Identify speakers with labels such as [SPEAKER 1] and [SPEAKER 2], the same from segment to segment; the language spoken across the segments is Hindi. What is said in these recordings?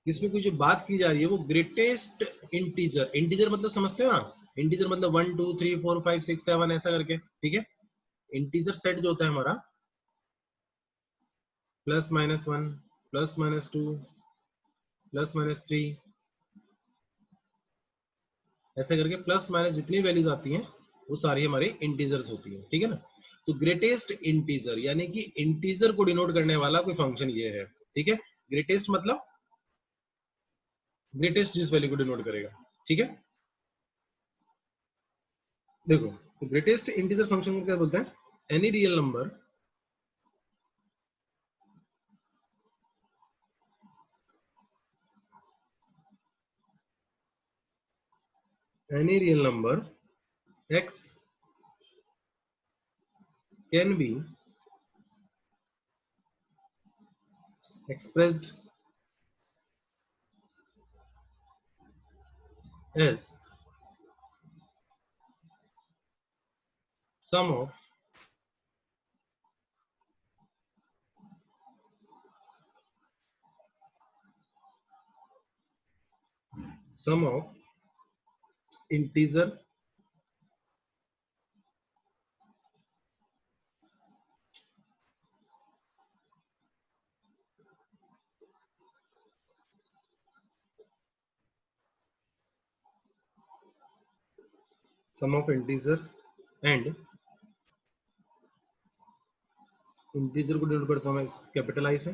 [SPEAKER 1] इसमें कोई जो बात की जा रही है वो ग्रेटेस्ट इंटीजर, इंटीजर मतलब समझते हो ना, इंटीजर मतलब 1 2 3 4 5 6 7 ऐसा करके, ठीक है। इंटीजर सेट जो होता है हमारा +-1 +-2 +-3 ऐसे करके प्लस माइनस जितनी वैल्यूज आती हैं वो सारी हमारी इंटीजर्स होती हैं, ठीक है ना। तो ग्रेटेस्ट इंटीजर यानी कि इंटीजर को डिनोट करने वाला कोई फंक्शन ये है, ठीक है। ग्रेटेस्ट मतलब ग्रेटेस्ट जिस वैल्यू को डिनोट करेगा, ठीक है। देखो तो ग्रेटेस्ट इंटीजर फंक्शन को क्या बोलते हैं, any real number x can be expressed as sum of integer and integer को डिनोट करता हूं मैं कैपिटल आई से,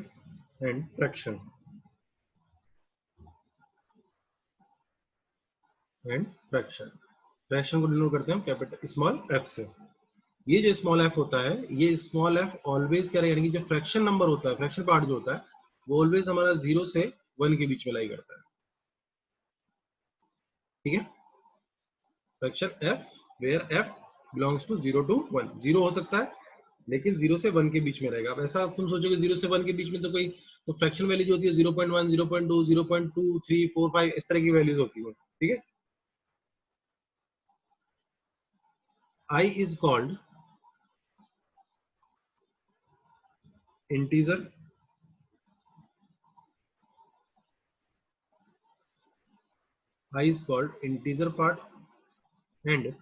[SPEAKER 1] एंड फ्रैक्शन फ्रैक्शन को डिनोट करते हैं कैपिटल स्मॉल एफ से। ये जो स्मॉल एफ होता है, ये स्मॉल एफ ऑलवेज क्या रहेगा, यानी कि जो फ्रैक्शन नंबर होता है, फ्रैक्शन पार्ट जो होता है वो ऑलवेज हमारा 0 से 1 के बीच में लाई करता है, ठीक है। Fraction F where F belongs to 0 to 1, 0 हो सकता है लेकिन 0 से 1 के बीच में रहेगा। अब ऐसा तुम सोचोगे 0 से 1 के बीच में तो कोई तो फ्रैक्शन वैल्यू जो होती है 0.1 0.2 0.2 3 4 5 इस तरह की वैल्यूज होती है, ठीक है। I is called integer part and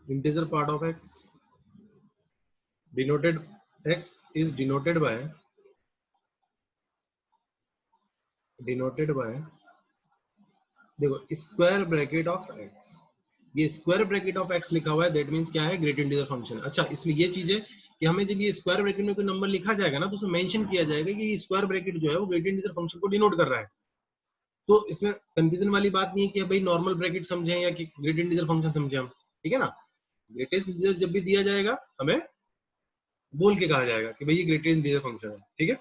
[SPEAKER 1] integer part of x denoted, x is denoted by देखो स्क्वायर ब्रैकेट ऑफ x, ये स्क्वायर ब्रैकेट ऑफ x लिखा हुआ है, दैट मींस क्या है, ग्रेट इंटीजर फंक्शन। अच्छा इसमें ये चीज है कि हमें जब ये स्क्वायर ब्रैकेट में कोई नंबर लिखा जाएगा ना तो उसमें मेंशन किया जाएगा कि ये स्क्वायर ब्रैकेट जो है वो ग्रेट इंटीजर फंक्शन को डिनोट कर रहा है। तो इसमें कंफ्यूजन वाली बात नहीं है कि भाई नॉर्मल ब्रैकेट समझें या कि ग्रेट इंटीजर फंक्शन समझें हम, ठीक है ना। ग्रेटेस्ट इंटीजर जब भी दिया जाएगा हमें बोल के कहा जाएगा कि भाई ये ग्रेटेस्ट इंटीजर फंक्शन है, ठीक है।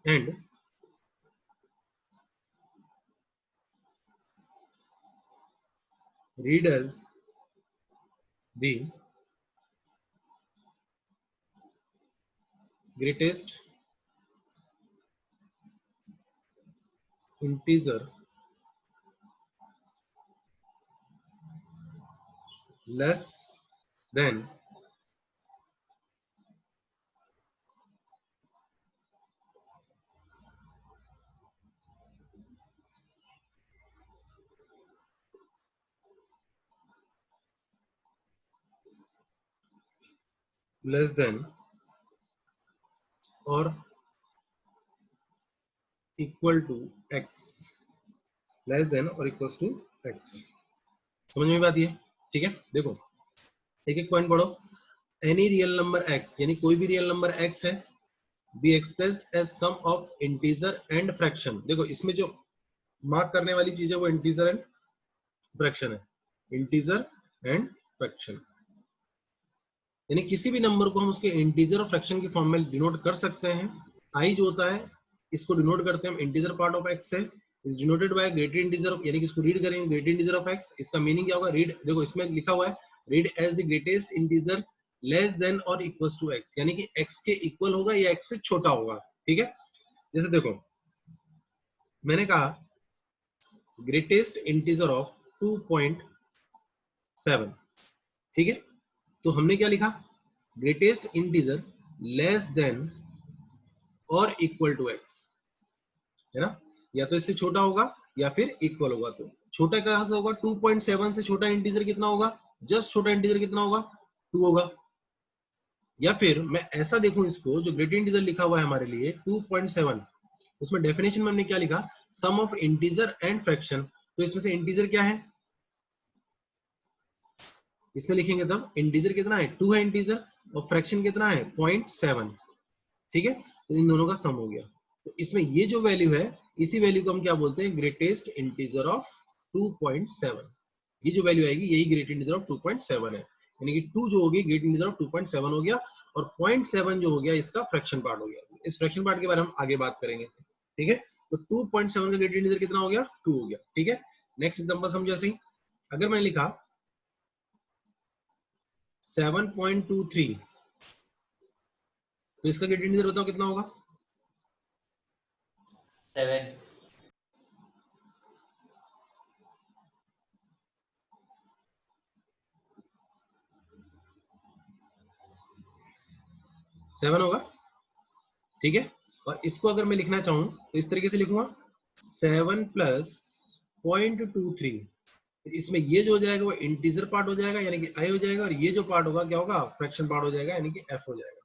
[SPEAKER 1] And read as the greatest integer less than or equal to x, less than और इक्वल्स टू x। समझ में बात ये, ठीक है। देखो एक एक पॉइंट पढ़ो। एनी रियल नंबर x यानी कोई भी रियल नंबर x है be expressed as sum of integer and fraction. देखो इसमें जो मार्क करने वाली चीज है वो इंटीजर एंड फ्रैक्शन है, इंटीजर एंड फ्रैक्शन, यानी किसी भी नंबर को हम उसके इंटीजर और फ्रैक्शन की फॉर्म में डिनोट कर सकते हैं। आई जो होता है इसको डिनोट करते हैं हम इंटीजर पार्ट ऑफ एक्स से, is denoted by greater integer, यानी कि इसको रीड करेंगे ग्रेटर इंटीजर ऑफ एक्स। इसका मीनिंग क्या होगा, रीड, देखो इसमें लिखा हुआ है read as the greatest integer less than और इक्वल्स टू एक्स, यानी कि एक्स के इक्वल होगा या एक्स से छोटा होगा, ठीक है। जैसे देखो मैंने कहा ग्रेटेस्ट इंटीजर ऑफ 2.7, ठीक है। तो हमने क्या लिखा, ग्रेटेस्ट इंटीजर लेस देन और इक्वल टू एक्स, है ना, या तो इससे छोटा होगा या फिर इक्वल होगा। तो छोटा कहां से होगा, 2.7 से छोटा इंटीजर कितना होगा, जस्ट छोटा इंटीजर कितना होगा, 2 होगा। या फिर मैं ऐसा देखूं इसको, जो ग्रेटेस्ट इंटीजर लिखा हुआ है हमारे लिए 2.7, उसमें डेफिनेशन में हमने क्या लिखा, सम ऑफ इंटीजर एंड फ्रैक्शन। तो इसमें से इंटीजर क्या है, इसमें लिखेंगे तब इंटीजर कितना है, 2 है इंटीजर, और फ्रैक्शन कितना है 0.7, ठीक है। तो इन दोनों का सम हो गया। तो इसमें ये जो वैल्यू है, इसी वैल्यू को हम क्या बोलते हैं, ग्रेटेस्ट इंटीजर ऑफ 2.7। ये जो वैल्यू आएगी यही ग्रेट इंटीजर ऑफ 2.7 है, यानी कि 2 जो होगी ग्रेट इंटीजर ऑफ 2.7 हो गया, और 0.7 जो हो गया इसका फ्रैक्शन पार्ट हो गया। इस फ्रैक्शन पार्ट के बारे में हम आगे बात करेंगे, ठीक है। तो 2.7 का ग्रेट इंटीजर कितना हो गया, 2 हो गया, ठीक है। नेक्स्ट एग्जांपल समझो, ऐसे ही अगर मैंने लिखा 7.23, तो इसका ग्रेट इंटीजर बताओ कितना होगा,
[SPEAKER 2] 7.
[SPEAKER 1] 7 होगा, ठीक है। और इसको अगर मैं लिखना चाहूं तो इस तरीके से लिखूंगा 7 प्लस 0.23। इसमें ये जो हो जाएगा वो इंटीजर पार्ट हो जाएगा, यानी कि आई हो जाएगा, और ये जो पार्ट होगा क्या होगा, फ्रैक्शन पार्ट हो जाएगा, यानी कि एफ हो जाएगा,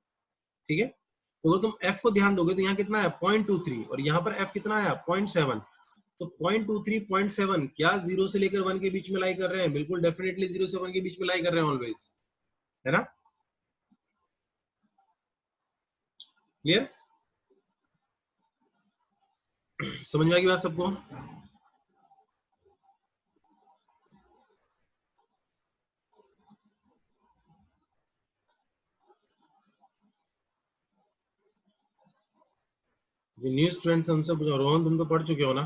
[SPEAKER 1] ठीक है। तो अगर तुम एफ को ध्यान दोगे तो यहाँ कितना है 0.23, और यहाँ पर एफ कितना है 0.7। तो 0.23 0.7 क्या जीरो से लेकर 1 के बीच में लाई कर रहे हैं, बिल्कुल डेफिनेटली 0 से 1 के बीच में लाई कर रहे हैं ऑलवेज, है ना, क्लियर, समझ में आएगी बात सबको। जो न्यू स्टूडेंट्स उनसे पूछो, रोहन तुम तो पढ़ चुके हो ना,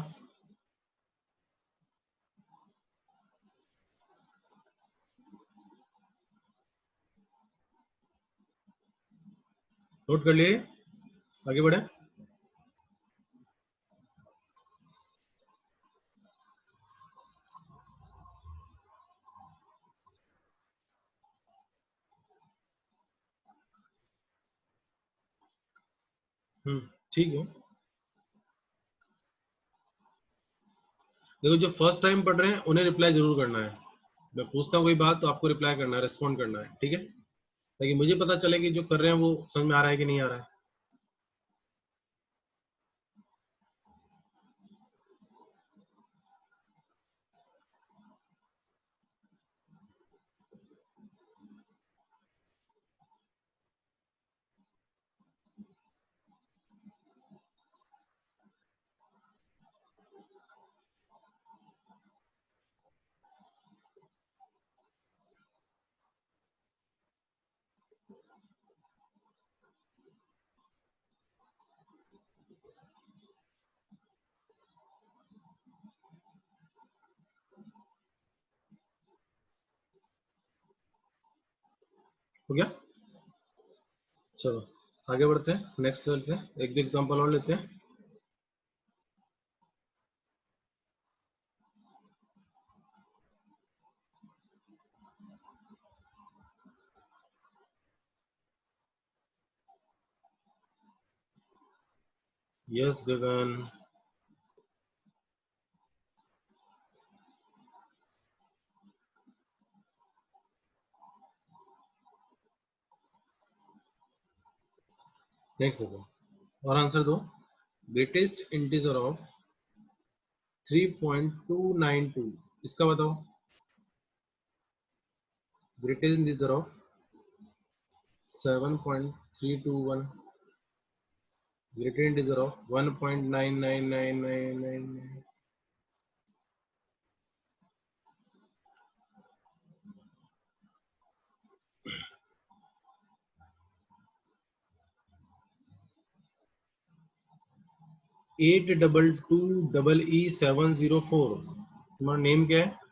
[SPEAKER 1] नोट कर लिए, आगे बढ़े। ठीक है। देखो जो फर्स्ट टाइम पढ़ रहे हैं उन्हें रिप्लाई जरूर करना है, मैं पूछता हूँ कोई बात तो आपको रिप्लाई करना है, रिस्पॉन्ड करना है, ठीक है, ताकि मुझे पता चले कि जो कर रहे हैं वो समझ में आ रहा है कि नहीं आ रहा है। हो गया, चलो आगे बढ़ते हैं, नेक्स्ट चलते हैं, एक दो एग्जांपल और लेते हैं। यस गगन, नेक्स्ट देखो और आंसर दो, ग्रेटेस्ट इंटीजर ऑफ 3.292, इसका बताओ, greatest integer of 7.321, greatest integer of 1.99999, 8222EE704, तुम्हारा नेम क्या है,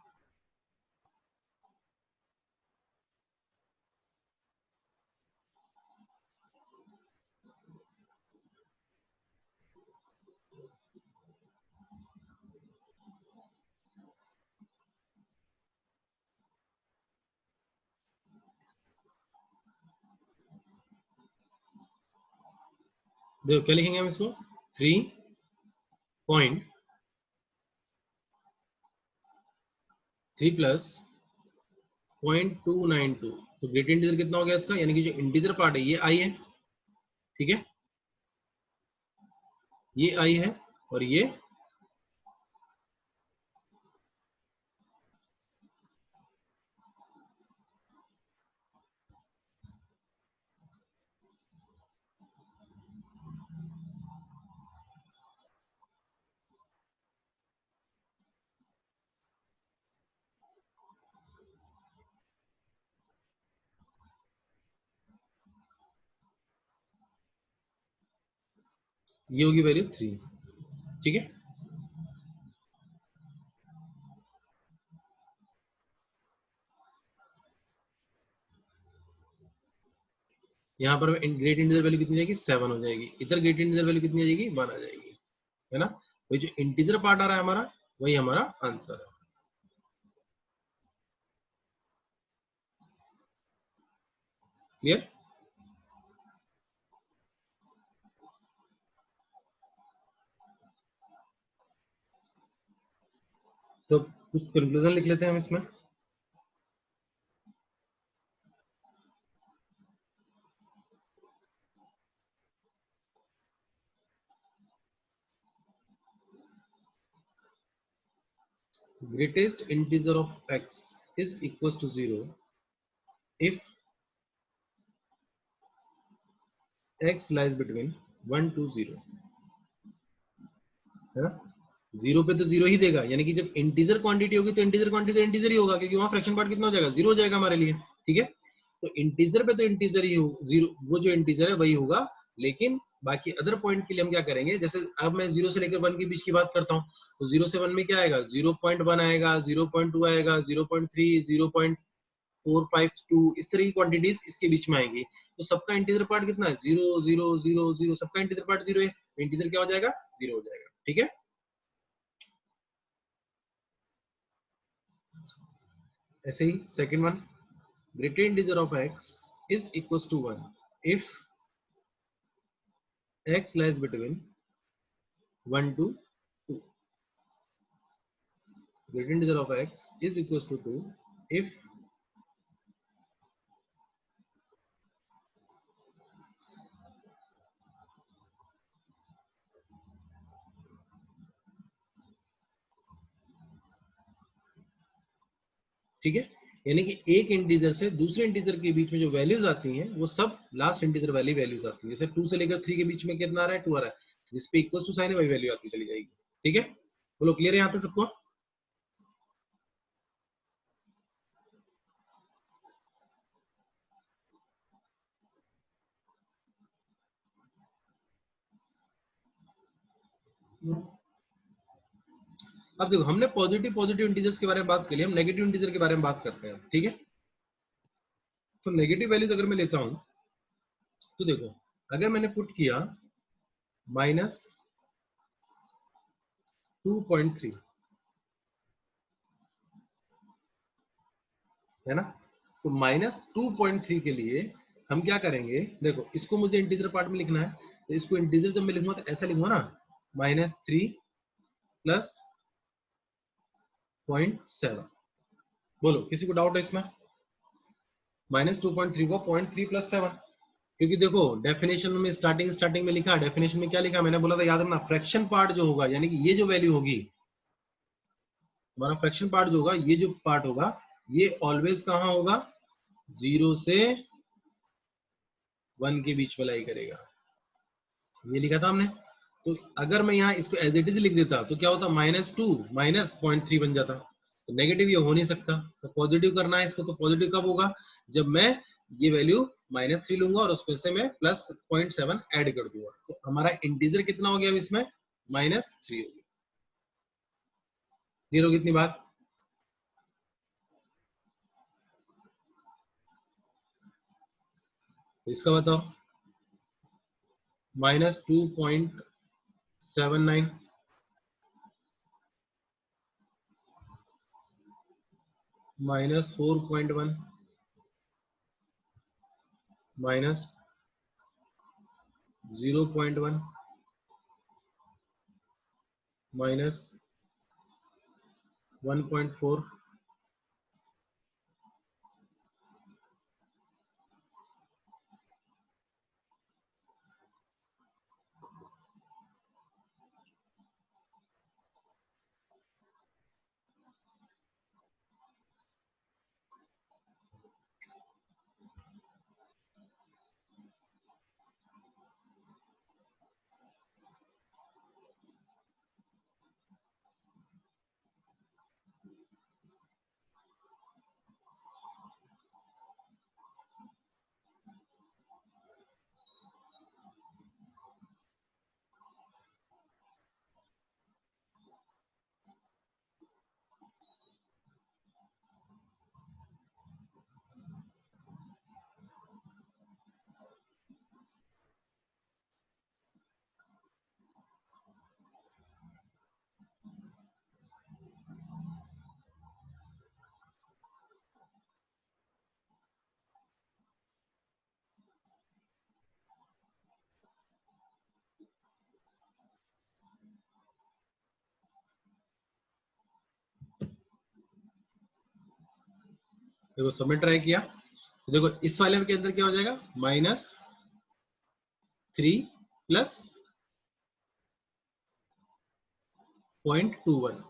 [SPEAKER 1] देखो क्या लिखेंगे हम इसको 3.3 प्लस 0.292। तो ग्रेटर इंटीजर कितना हो गया इसका, यानी कि जो इंटीजर पार्ट है ये आई है, ठीक है, ये आई है और ये होगी वैल्यू 3, ठीक है। यहाँ पर ग्रेट इंटीजर वैल्यू कितनी जाएगी 7 हो जाएगी, इधर ग्रेट इंटीजर वैल्यू कितनी आ जाएगी 1 आ जाएगी, है ना। वही जो इंटीजर पार्ट आ रहा है हमारा वही हमारा आंसर है। क्लियर। तो कुछ कंक्लूजन लिख लेते हैं हम इसमें। Greatest integer of x is equals to 0 if x lies between 1 to 0, है ना। जीरो पे तो जीरो ही देगा, यानी कि जब इंटीजर क्वांटिटी होगी तो इंटीजर क्वांटिटी तो इंटीजर ही होगा, क्योंकि वहां फ्रैक्शन पार्ट कितना हो जाएगा, जीरो हो जाएगा हमारे लिए, ठीक है। तो इंटीजर पे तो इंटीजर ही हो, जीरो वो जो इंटीजर है वही होगा। लेकिन बाकी अदर पॉइंट के लिए हम क्या करेंगे, जैसे अब मैं 0 से लेकर 1 के बीच की बात करता हूँ, तो 0 से 1 में क्या आएगा, 0.1 आएगा, 0.2 आएगा, 0.3, 0.452, इस तरह की क्वांटिटीज इसके बीच में आएंगी। तो सबका इंटीजर पार्ट कितना है, 0 0 0 0, सबका इंटीजर पार्ट 0 है, इंटीजर क्या हो जाएगा, 0 हो जाएगा, ठीक है। ऐसे ही second one, greater integer of x is equals to 1 if x lies between 1 to 2. Greater integer of x is equals to 2 if ठीक है, यानी कि एक इंटीजर से दूसरे इंटीजर के बीच में जो वैल्यूज आती हैं वो सब लास्ट इंटीजर वाली वैल्यूज आती हैं। जैसे 2 से लेकर 3 के बीच में कितना आ रहा है, 2 आ रहा है, जिस पे इक्वल टू साइन है वही वैल्यू आती चली जाएगी, ठीक है। बोलो क्लियर है यहाँ तक सबको। अब देखो हमने पॉजिटिव पॉजिटिव इंटीजर्स के बारे में बात कर ली, हम नेगेटिव इंटीजर के बारे में बात करते हैं, ठीक है। तो नेगेटिव वैल्यूज अगर मैं लेता हूं तो देखो, अगर मैंने पुट किया -2.3, है ना। तो -2.3 के लिए हम क्या करेंगे, देखो इसको मुझे इंटीजर पार्ट में लिखना है, तो इसको इंटीजर जब मैं लिखूंगा तो ऐसा लिखूंगा ना, -3 प्लस 0.7। बोलो किसी को डाउट है इसमें, -2.3 को 0.3 प्लस 7, क्योंकि देखो डेफिनेशन में स्टार्टिंग में लिखा, डेफिनेशन में क्या लिखा मैंने बोला था याद रखना, फ्रैक्शन पार्ट जो होगा, यानी कि ये जो वैल्यू होगी, हमारा फ्रैक्शन पार्ट जो होगा, ये जो पार्ट होगा, ये ऑलवेज कहां होगा, 0 से 1 के बीच में लाई करेगा, ये लिखा था हमने। तो अगर मैं यहाँ इसको एज इट इज लिख देता तो क्या होता, -2 -0.3 बन जाता। तो नेगेटिव ये हो नहीं सकता, तो पॉजिटिव करना है इसको, तो पॉजिटिव कब होगा, जब मैं ये वैल्यू -3 लूंगा और उसमें से मैं प्लस 0.7 ऐड कर दूंगा, तो हमारा इंटीजर कितना हो गया इसमें, -3 हो गया। जीरो कितनी बात, तो इसका बताओ, -2.79 -4.1 माइनस 0.1 माइनस 1.4 देखो सबमिट ट्राई किया तो देखो इस वाले के अंदर क्या हो जाएगा -3 प्लस 0.21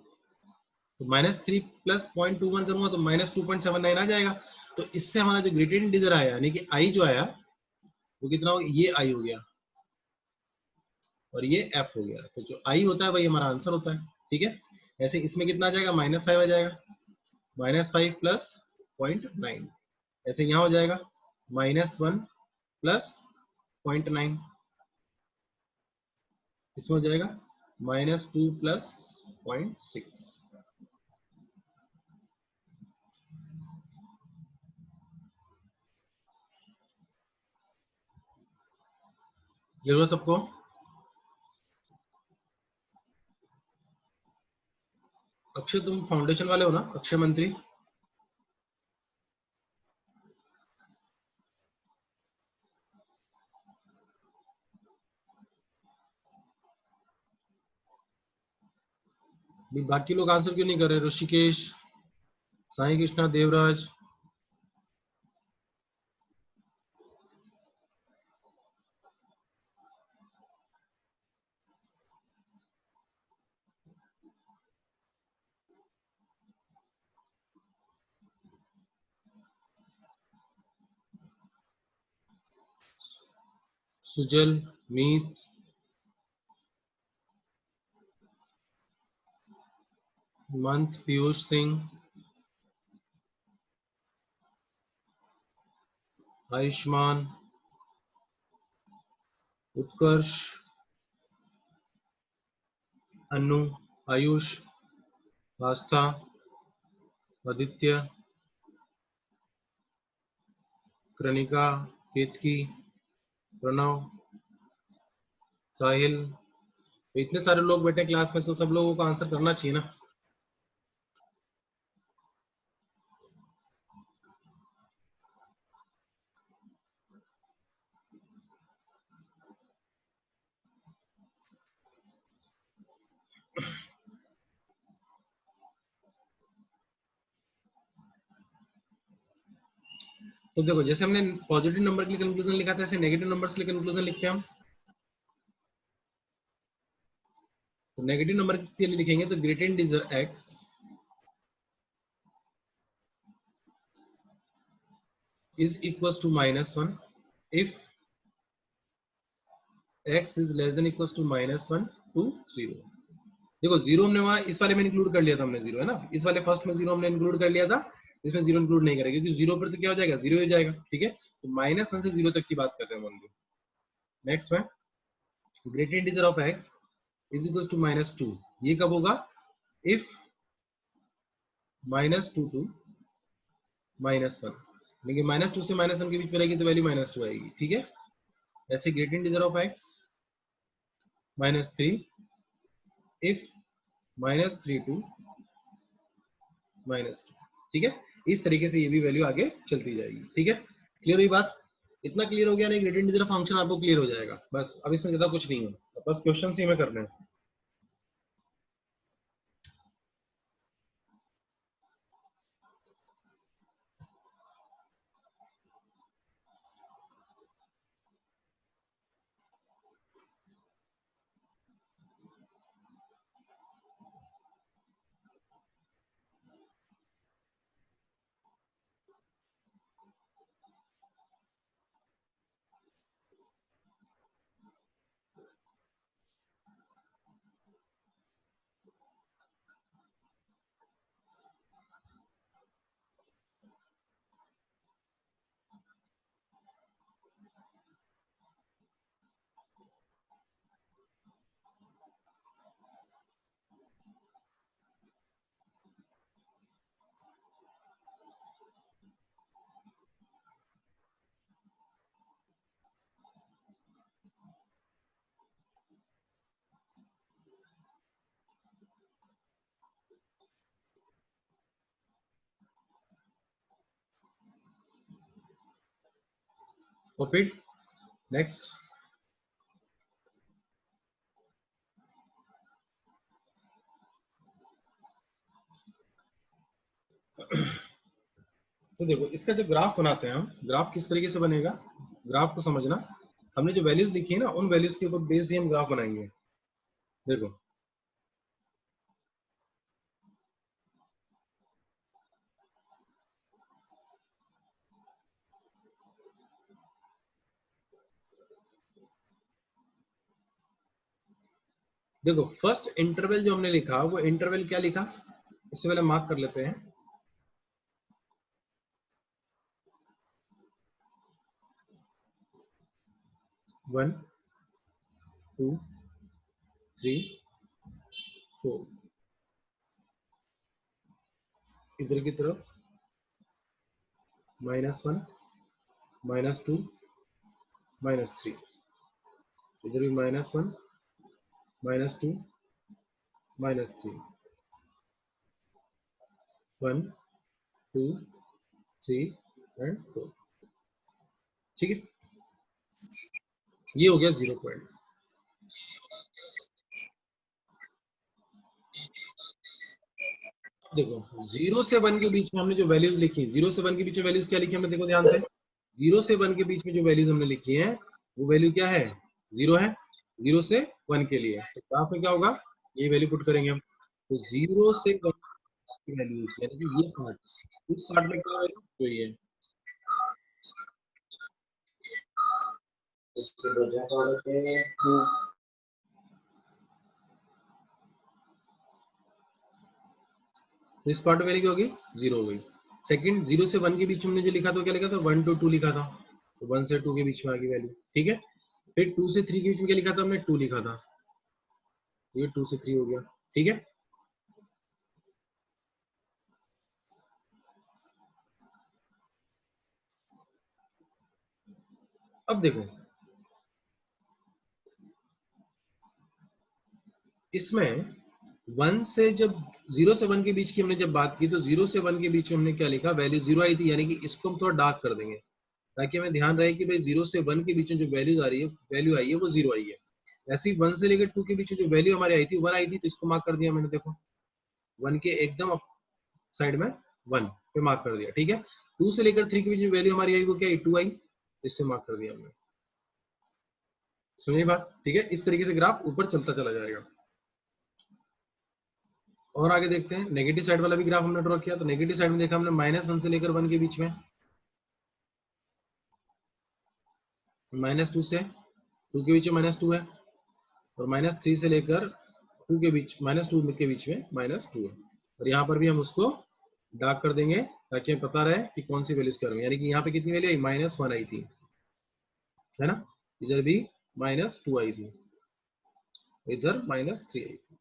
[SPEAKER 1] तो -3 प्लस 0.21 करूंगा तो -2.79 आ जाएगा। तो इससे हमारा जो ग्रेटेड इंटीजर आया यानी कि आई जो आया वो कितना हो गया, ये आई हो गया और ये एफ हो गया। तो जो आई होता है वही हमारा आंसर होता है। ठीक है, ऐसे इसमें कितना आ जाएगा -5 आ जाएगा, -5 प्लस 0.9। ऐसे यहाँ हो जाएगा -1 प्लस 0.9, इसमें हो जाएगा -2 प्लस 0.6। क्लियर हुआ सबको? अक्षय तुम फाउंडेशन वाले हो ना, अक्षय मंत्री? बाकी लोग आंसर क्यों नहीं कर रहे? ऋषिकेश, साई कृष्णा, देवराज, सुजल, मीत, मंथ, पीयूष सिंह, आयुष्मान, उत्कर्ष, अनु, आयुष, आस्था, आदित्य, कृणिका, केतकी, प्रणव, साहिल। तो इतने सारे लोग बैठे क्लास में तो सब लोगों को आंसर करना चाहिए ना। तो देखो जैसे हमने पॉजिटिव नंबर के लिए कंक्लूजन लिखा था, ऐसे नेगेटिव नंबर्स के लिए कंक्लूजन लिखते हैं हम। तो नेगेटिव नंबर के लिए लिखेंगे तो greater integer x is equals to -1 if x is less than equals to -1 to 0। देखो जीरो हमने वहां इस वाले में इंक्लूड कर लिया था, हमने जीरो है ना, इस वाले फर्स्ट में जीरो हमने इंक्लूड कर लिया था, इसमें जीरो इंक्लूड नहीं करेंगे क्योंकि जीरो पर तो क्या हो जाएगा, जीरो हो जाएगा। ठीक है, तो -1 से 0 तक की बात कर रहे हैं मान लो। नेक्स्ट में greater integer of x is equal to -2, ये कब होगा, इफ -2 टू -1, लेकिन -2 से -1 के बीच में रहेगी तो वैल्यू -2 आएगी। ठीक है, ऐसे greater integer of x -3 if -3 to -2। ठीक है, इस तरीके से ये भी वैल्यू आगे चलती जाएगी। ठीक है, क्लियर हुई बात? इतना क्लियर हो गया ना, ग्रेडियंट डिजिटल फंक्शन आपको क्लियर हो जाएगा बस। अब इसमें ज्यादा कुछ नहीं है, बस क्वेश्चन ही हमें करने हैं। और फिर नेक्स्ट, तो देखो इसका जो ग्राफ बनाते हैं हम, ग्राफ किस तरीके से बनेगा, ग्राफ को समझना। हमने जो वैल्यूज लिखी है ना, उन वैल्यूज के ऊपर बेस्ड ही हम ग्राफ बनाएंगे। देखो देखो फर्स्ट इंटरवल जो हमने लिखा, वो इंटरवल क्या लिखा, इससे पहले मार्क कर लेते हैं। 1 2 3 4, इधर की तरफ -1 -2 -3, इधर भी -1 -2 -3, 1 2 3 एंड 4। ठीक है, ये हो गया 0 पॉइंट। देखो 0 से 1 के बीच में हमने जो वैल्यूज लिखी, 0 से 1 के बीच में वैल्यूज क्या लिखी हमने, देखो ध्यान से। 0 से 1 के बीच में जो वैल्यूज हमने लिखी है, वो वैल्यू क्या है, 0 है। 0 से 1 के लिए तो ग्राफ में क्या होगा, ये वैल्यू पुट करेंगे हम। तो 0 से 1 की वैल्यूज, यानी कि ये पार्ट, इस पार्ट में क्या वैल्यू तो ये है। तो इस पार्ट में वैल्यू क्या होगी, 0 हो गई। सेकंड, 0 से 1 के बीच में हमने जो लिखा था, क्या लिखा था, 1 to 2 लिखा था, तो 1 से 2 के बीच में आ गई वैल्यू। ठीक है, फिर 2 से 3 के बीच में क्या लिखा था हमने, 2 लिखा था, ये 2 से 3 हो गया। ठीक है, अब देखो इसमें 1 से जब 0 से 1 के बीच की हमने जब बात की, तो 0 से 1 के बीच में हमने क्या लिखा, वैल्यू 0 आई थी, यानी कि इसको हम थोड़ा डार्क कर देंगे ताकि हमें ध्यान रहे कि भाई 0 से 1 के बीच में जो वैल्यूज आ रही है, वैल्यू आई है वो 0 आई है। ऐसे ही 1 से लेकर 2 के बीच में जो वैल्यू हमारी आई थी, 1 आई थी, तो इसको मार्क कर दिया मैंने। देखो 1 के एकदम साइड में 1 पे मार्क कर दिया। ठीक है, 2 से लेकर 3 के बीच में वैल्यू हमारी आई, वो क्या आई, 2 आई, इससे मार्क कर दिया हमने। समझिए बात, ठीक है, इस तरीके से ग्राफ ऊपर चलता चला जाएगा। और आगे देखते हैं, नेगेटिव साइड वाला भी ग्राफ हमने ड्रॉ किया। तो नेगेटिव साइड में देखा हमने -1 से लेकर 1 के बीच में, -2 से 2 के बीच में -2 है, और -3 से लेकर 2 के बीच, -2 के बीच में -2 है। और यहाँ पर भी हम उसको डार्क कर देंगे ताकि हमें पता रहे कि कौन सी वैल्यूज कर रहे हैं। यानी कि यहाँ पे कितनी वैल्यू आई, -1 आई थी, है ना, इधर भी -2 आई थी, इधर -3 आई थी।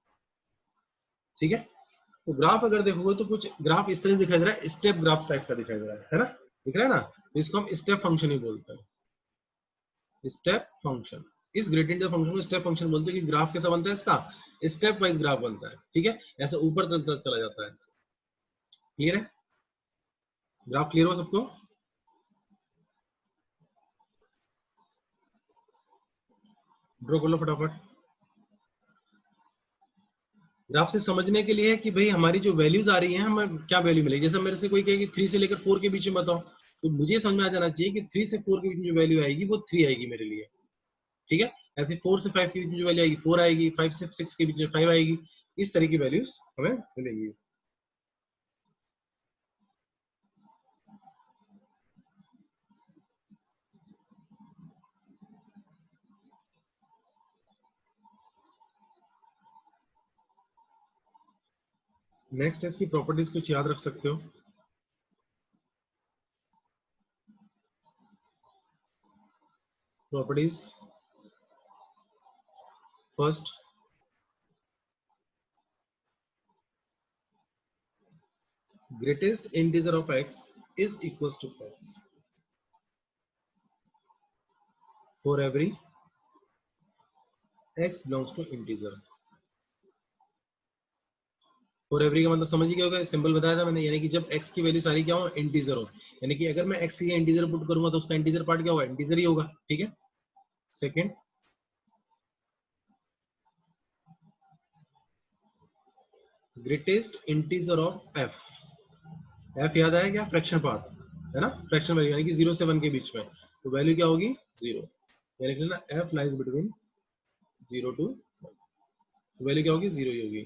[SPEAKER 1] ठीक है, तो ग्राफ अगर देखोगे तो कुछ ग्राफ इस तरह से दिखाई दे रहा है, स्टेप ग्राफ टाइप का दिखाई दे रहा है ना, दिख रहा है ना, तो इसको हम स्टेप फंक्शन ही बोलते हैं, स्टेप फंक्शन। इस ग्रेडियंट फंक्शन को स्टेप फंक्शन बोलते हैं कि ग्राफ कैसा बनता है इसका, स्टेप वाइज ग्राफ बनता है। ठीक है, ऐसे ऊपर चलता चला जाता है। क्लियर है, ग्राफ क्लियर हो सबको। ड्रॉ कर लो फटाफट। ग्राफ से समझने के लिए है कि भाई हमारी जो वैल्यूज आ रही हैं हमें क्या वैल्यू मिलेगी। जैसे मेरे से कोई कहे कि 3 से लेकर 4 के बीच में बताओ, तो मुझे समझ में आ जाना चाहिए कि 3 से 4 के बीच में जो वैल्यू आएगी वो 3 आएगी मेरे लिए, ठीक है। ऐसे 4 से 5 के बीच में जो वैल्यू आएगी 4 आएगी, 5 से 6 के बीच में 5 आएगी। इस तरह की वैल्यूज हमें मिलेंगी। नेक्स्ट है इसकी प्रॉपर्टीज, कुछ याद रख सकते हो। Properties, first greatest integer of x is equals to x for every x belongs to integer। For every का मतलब समझ गया होगा, सिंबल बताया था मैंने, यानी कि जब x की वैल्यू सारी क्या हो, इंटीजर हो, यानी कि अगर मैं x की इंटीजर पुट करूंगा तो उसका इंटीजर पार्ट क्या होगा, इंटीजर ही होगा, ठीक है। Second, greatest integer of f। f याद आया क्या, फ्रैक्शन पार्ट है ना, फ्रैक्शन वैल्यू यानी कि 0 से 1 के बीच में, तो वैल्यू क्या होगी, 0, यानी कि ना f लाइज बिटवीन 0 टू 1, तो वैल्यू क्या होगी, 0 ही होगी।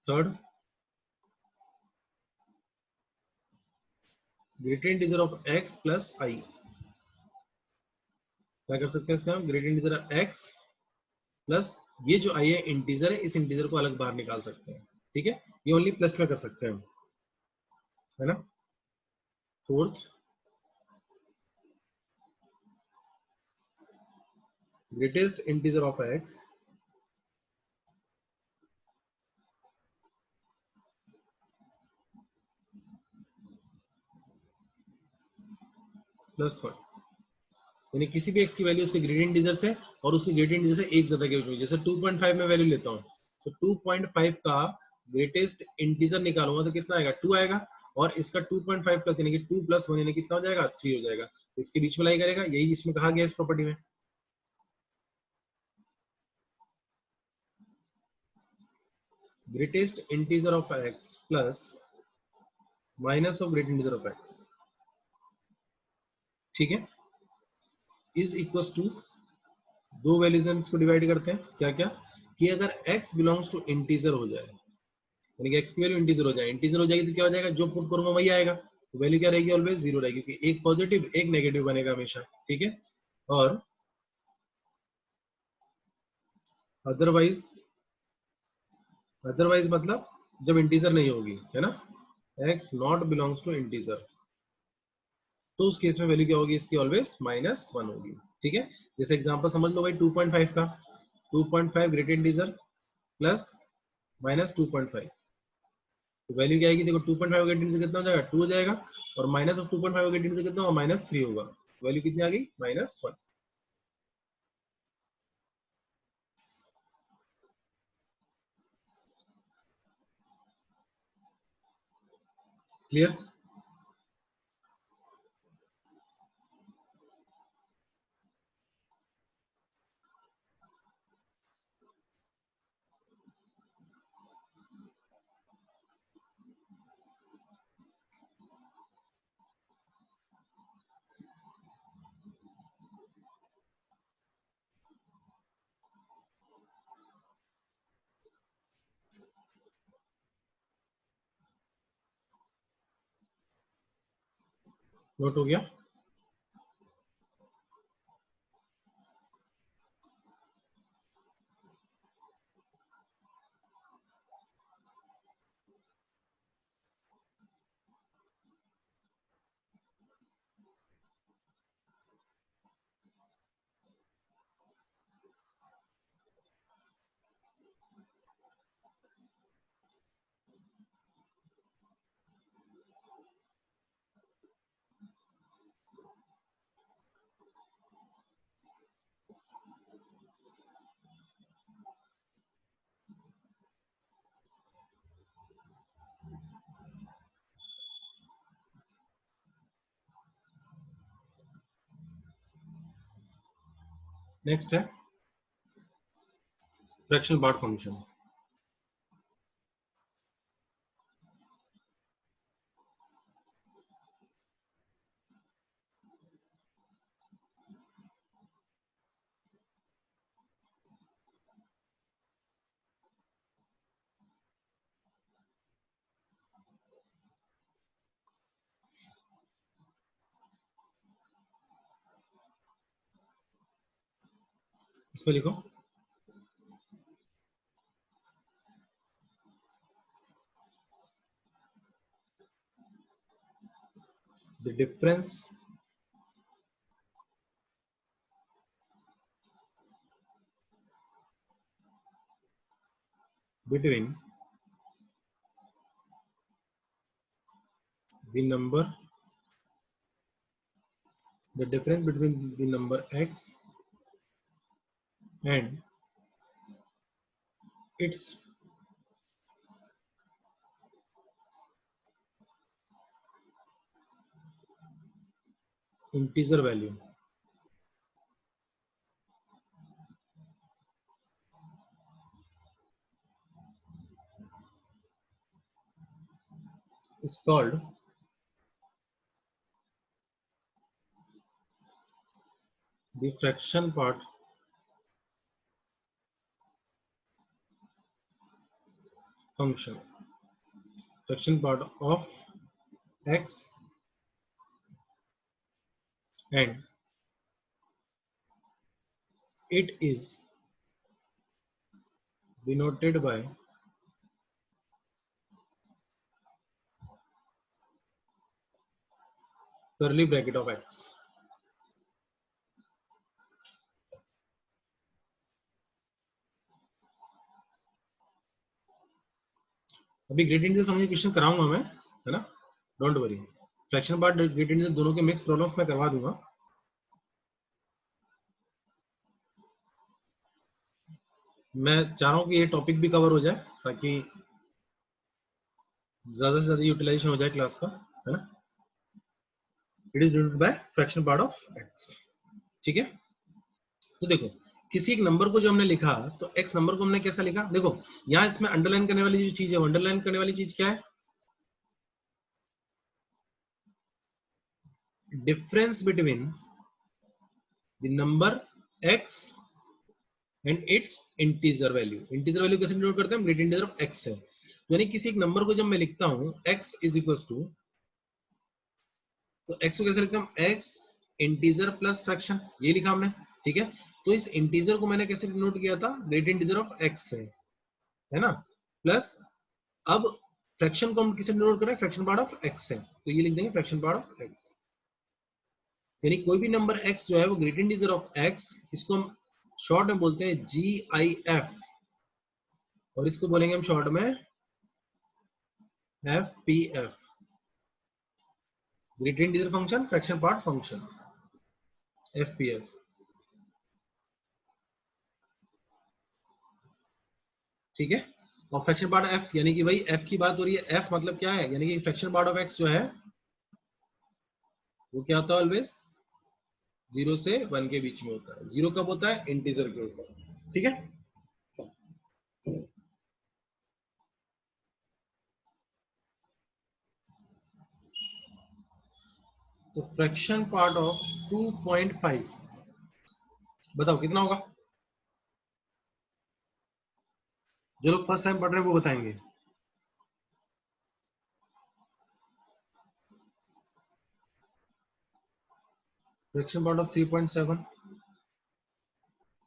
[SPEAKER 1] Third, greatest integer of x plus i। क्या कर सकते हैं इसका हम, greatest integer of x plus ये जो i है इंटीजर है, इस इंटीजर को अलग बाहर निकाल सकते हैं, ठीक है। ये ओनली प्लस में कर सकते हैं हम, है ना। Fourth, greatest integer of x plus 1, यानी किसी भी x की वैल्यू उसके ग्रेटेस्ट इंटीजर से और उसके ग्रेटेस्ट इंटीजर से एक ज्यादा के बीच में, जैसे 2.5 में वैल्यू लेता हूं तो 2.5 का ग्रेटेस्ट इंटीजर निकालूंगा तो कितना आएगा, 2 आएगा, और इसका 2.5 प्लस यानी कि 2 प्लस 1 यानी कितना हो जाएगा, 3 हो जाएगा, इसके बीच में लाई करेगा, यही इसमें कहा गया इस प्रॉपर्टी में। Greatest integer of x plus minus of greatest integer of x, ठीक है, इज इक्वल टू, दो वैल्यूज में हम इसको डिवाइड करते हैं, क्या क्या, कि अगर x बिलोंग्स टू इंटीजर हो जाए, यानी कि x की वैल्यू इंटीजर हो जाए, इंटीजर हो जाएगी तो क्या हो जाएगा, जो पुट करूंगा वही आएगा, तो वैल्यू क्या रहेगी, ऑलवेज 0 रहेगी, क्योंकि एक पॉजिटिव एक नेगेटिव बनेगा हमेशा, ठीक है। और अदरवाइज, अदरवाइज मतलब जब इंटीजर नहीं होगी, है ना, x not belongs to integer, तो उस केस में वैल्यू क्या होगी इसकी, ऑलवेज -1 होगी, ठीक है। जैसे एग्जांपल समझ लो भाई 2.5 का, 2.5 ग्रेटेस्ट इंटीजर प्लस -2.5, तो वैल्यू क्या आएगी, देखो 2.5 का इंटीजर कितना हो जाएगा, 2 हो जाएगा, और माइनस ऑफ 2.5 का इंटीजर कितना होगा, -3 होगा, वैल्यू कितनी आ गई, -1। क्लियर। नोट हो गया। नेक्स्ट है फ्रैक्शनल पार्ट फंक्शन। इसमें लिखो the difference between the number the difference between the number x and its integer value is called the fraction part function. Fraction part of x and it is denoted by curly bracket of x. अभी ग्रेड इंटीजर फंक्शन क्वेश्चन कराऊंगा मैं, है ना, don't worry. Fraction part grade integer दोनों के मिक्स प्रॉब्लम्स मैं करवा दूंगा। मैं चाह रहा हूँ कि ये टॉपिक भी कवर हो जाए ताकि ज्यादा से ज्यादा यूटिलाइजेशन हो जाए क्लास का, है ना। It is denoted bye fraction part of x, ठीक है। तो देखो किसी एक नंबर को जो हमने लिखा तो x नंबर को हमने कैसा लिखा, देखो यहाँ इसमें अंडरलाइन करने वाली जो चीज है, अंडरलाइन करने वाली चीज क्या है, difference between the number x and it's integer value. Integer value कैसे डिनोट करते हैं हम, ग्रेट इंटीजर ऑफ x है। यानी किसी एक नंबर को जब मैं लिखता हूं x इज इक्वल टू, तो x को कैसे लिखते हैं, x इंटीजर प्लस फ्रैक्शन, ये लिखा हमने, ठीक है। तो इस इंटीजर को मैंने कैसे डिनोट किया था, ग्रेट इंटीजर ऑफ x है ना, प्लस अब फ्रैक्शन को हम किसे डिनोट करें, फ्रैक्शन पार्ट ऑफ x है, तो ये लिख देंगे फ्रैक्शन पार्ट ऑफ x। यानी कोई भी नंबर x जो है वो ग्रेट इंटीजर ऑफ x, इसको हम शॉर्ट में बोलते हैं GIF और इसको बोलेंगे हम शॉर्ट में FPF, great integer function fraction part function, FPF, ठीक है। और फ्रैक्शन पार्ट f यानी कि भाई f की बात हो रही है, f मतलब क्या है, यानी कि फ्रैक्शन पार्ट ऑफ x जो है वो क्या होता है, ऑलवेज 0 से 1 के बीच में होता है। 0 कब होता है, इंटीजर के ऊपर, ठीक है। तो फ्रैक्शन पार्ट ऑफ 2.5 बताओ कितना होगा, जो लोग फर्स्ट टाइम पढ़ रहे हैं वो बताएंगे। Fraction part of 3.7,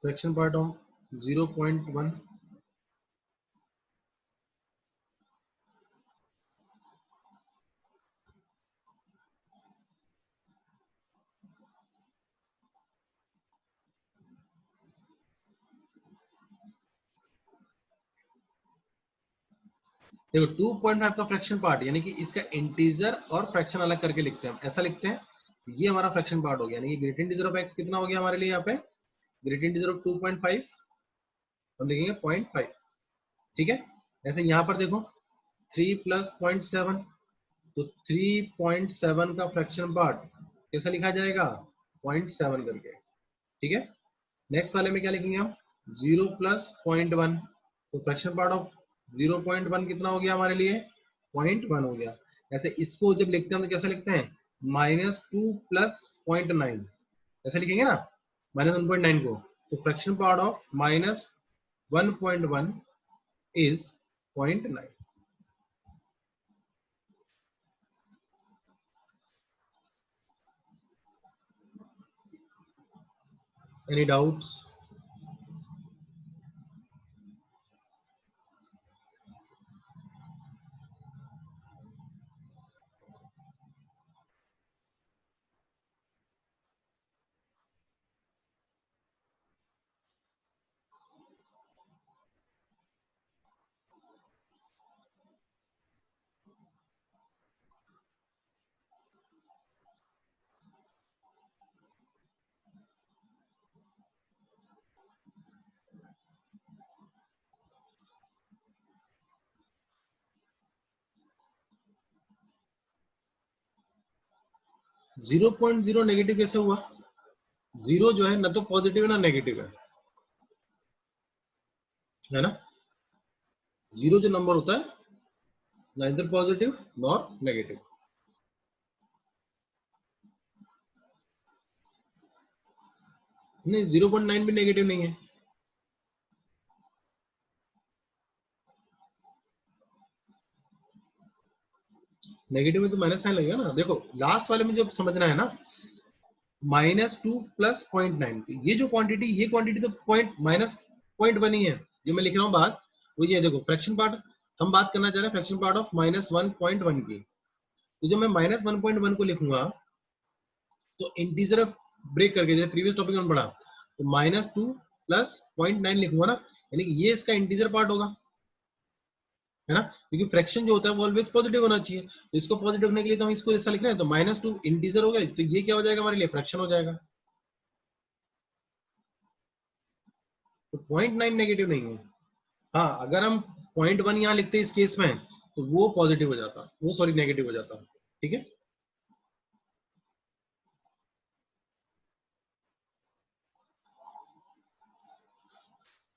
[SPEAKER 1] fraction part of 0.1, देखो 2.5 का फ्रैक्शन पार्ट यानी कि इसका इंटीजर और फ्रैक्शन अलग करके लिखते हैं हम, ऐसा लिखते हैं, ये हमारा फ्रैक्शन पार्ट हो गया। यानी कि ग्रेट इंटीजर ऑफ x कितना हो गया हमारे लिए, यहाँ पे ग्रेट इंटीजर ऑफ 2.5 हम लिखेंगे 0.5, ठीक है। ऐसे यहाँ पर देखो 3 प्लस 0.7, तो 3.7 का फ्रैक्शन पार्ट कैसा लिखा जाएगा, 0.7 करके, ठीक है। नेक्स्ट वाले में क्या लिखेंगे हम, 0 प्लस 0.1, तो फ्रैक्शन पार्ट ऑफ 0.1 कितना हो गया हमारे लिए? 0.1 हो गया। ऐसे इसको जब लिखते हैं तो कैसे लिखते हैं? -2 प्लस 0.9, ऐसे लिखेंगे ना, -1.9 को। तो fraction part of -1.1 is 0.9। Any doubts? 0.0 negative कैसे हुआ? जीरो जो है ना तो पॉजिटिव है ना नेगेटिव है ना? जीरो जो नंबर होता है नाइदर पॉजिटिव नॉर नेगेटिव। नहीं, 0.9 भी नेगेटिव नहीं है। नेगेटिव में तो माइनस साइन लगेगा ना। देखो लास्ट वाले में जब समझना है ना, -2 प्लस 0.9, ये जो क्वांटिटी, ये क्वांटिटी तो -0.1 ही है। जो मैं लिख रहा हूँ बात वो ये देखो, फ्रैक्शन पार्ट हम बात करना चाह रहे हैं, फ्रैक्शन पार्ट ऑफ -1.1 की। तो जब मैं -1.1 को लिखूंगा तो इंटीजर ब्रेक करके, जैसे प्रीवियस टॉपिक में पढ़ा, तो -2 प्लस 0.9 लिखूंगा ना, यानी कि ये इसका इंटीजर पार्ट होगा, है ना? क्योंकि फ्रैक्शन जो होता है वो ऑलवेज पॉजिटिव होना चाहिए। तो इसको पॉजिटिव होने के लिए तो हम इसको ऐसा लिख रहे हैं, तो -2 इंटीजर हो गया, तो ये क्या हो जाएगा हमारे लिए? फ्रैक्शन हो जाएगा। तो 0.9 नेगेटिव नहीं है। हाँ, अगर हम 0.1 यहाँ लिखते इस केस में, तो वो पॉजिटिव हो जाता, वो सॉरी नेगेटिव हो जाता। ठीक है,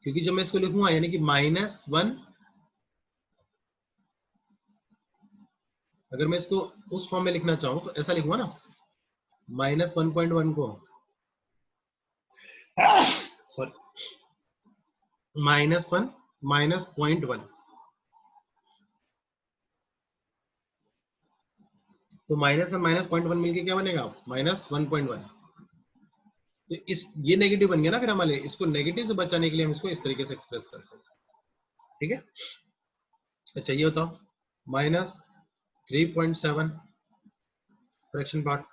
[SPEAKER 1] क्योंकि जब मैं इसको लिखूंगा यानी कि -1, अगर मैं इसको उस फॉर्म में लिखना चाहूँ तो ऐसा लिखूंगा ना, -1.1 को सॉरी -1 -0.1, तो -1 -0.1 मिलके क्या बनेगा? -1.1। तो इस ये नेगेटिव बन गया ना फिर हमारे लिए। इसको नेगेटिव से बचाने के लिए हम इसको इस तरीके से एक्सप्रेस करते हैं। ठीक है, अच्छा ये बताओ, -3.7 फ्रैक्शन पार्ट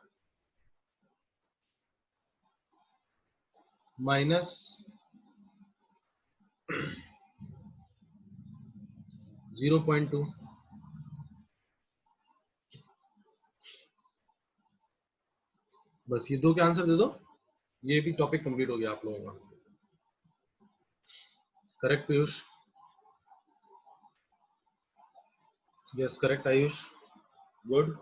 [SPEAKER 1] -0.2, बस ये दो के आंसर दे दो, ये भी टॉपिक कंप्लीट हो गया आप लोगों का। Correct Piyush? Yes correct Ayush, good.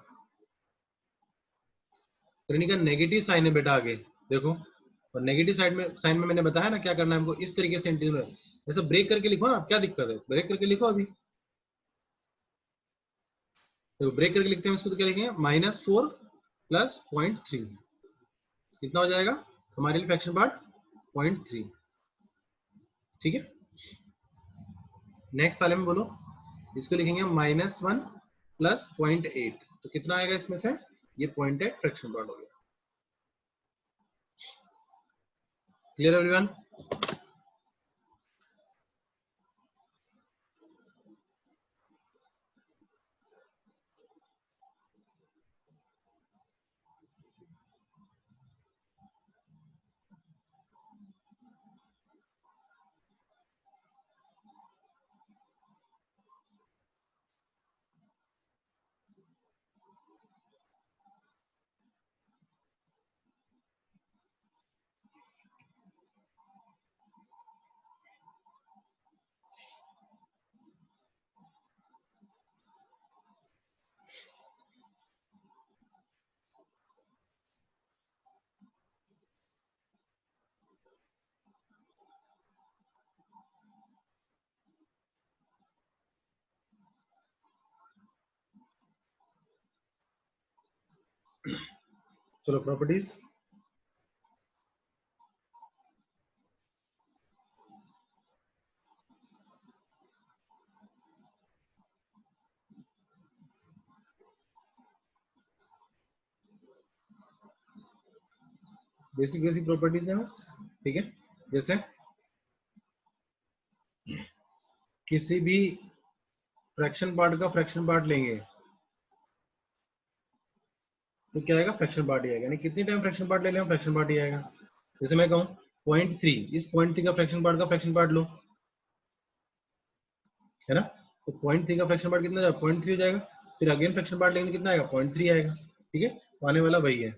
[SPEAKER 1] Krinika negative sign है बेटा आगे, देखो। और नेगेटिव साइड में साइन में मैंने बताया ना क्या करना है हमको, इस तरीके से इंटीग्रल ऐसा ब्रेक करके लिखो ना, क्या दिक्कत है? ब्रेक करके लिखो अभी। देखो ब्रेक करके लिखते हैं इसको, तो क्या लिखेंगे? -4 प्लस 0.3, कितना हो जाएगा हमारे लिए फ्रैक्शन पार्ट? 0.3। ठीक है, नेक्स्ट वाले में बोलो, इसको लिखेंगे -1 प्लस 0.8, तो कितना आएगा इसमें से? ये 0.8 फ्रैक्शन पार्ट हो गया। Clear everyone? चलो प्रॉपर्टीज, बेसिक बेसिक प्रॉपर्टीज है बस, ठीक है। जैसे किसी भी फ्रैक्शन पार्ट का फ्रैक्शन पार्ट लेंगे तो क्या आएगा, फ्रैक्शन पार्ट ही आएगा, यानी कितनी टाइम फ्रैक्शन पार्ट ले लें फ्रैक्शन पार्ट ही आएगा। जैसे मैं कहूँ 0.3, इस 0.3 का फ्रैक्शन पार्ट का फ्रैक्शन पार्ट लो, है ना, तो 0.3 का फ्रैक्शन पार्ट कितना जाएगा, 0.3 हो जाएगा। फिर अगेन फ्रैक्शन पार्ट लेंगे तो कितना आएगा, 0.3 आएगा, ठीक है, तो आने वाला वही है।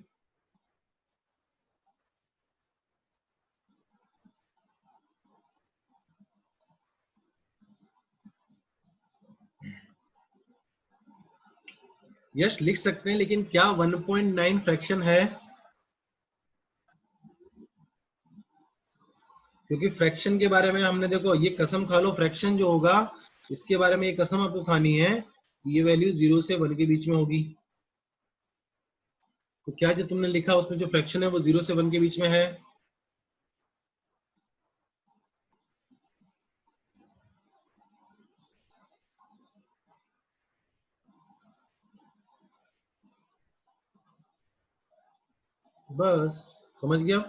[SPEAKER 1] यस लिख सकते हैं, लेकिन क्या 1.9 फ्रैक्शन है, क्योंकि फ्रैक्शन के बारे में हमने, देखो ये कसम खा लो, फ्रैक्शन जो होगा इसके बारे में ये कसम आपको खानी है, ये वैल्यू 0 से 1 के बीच में होगी। तो क्या जो तुमने लिखा उसमें जो फ्रैक्शन है वो 0 से 1 के बीच में है। बस समझ गया।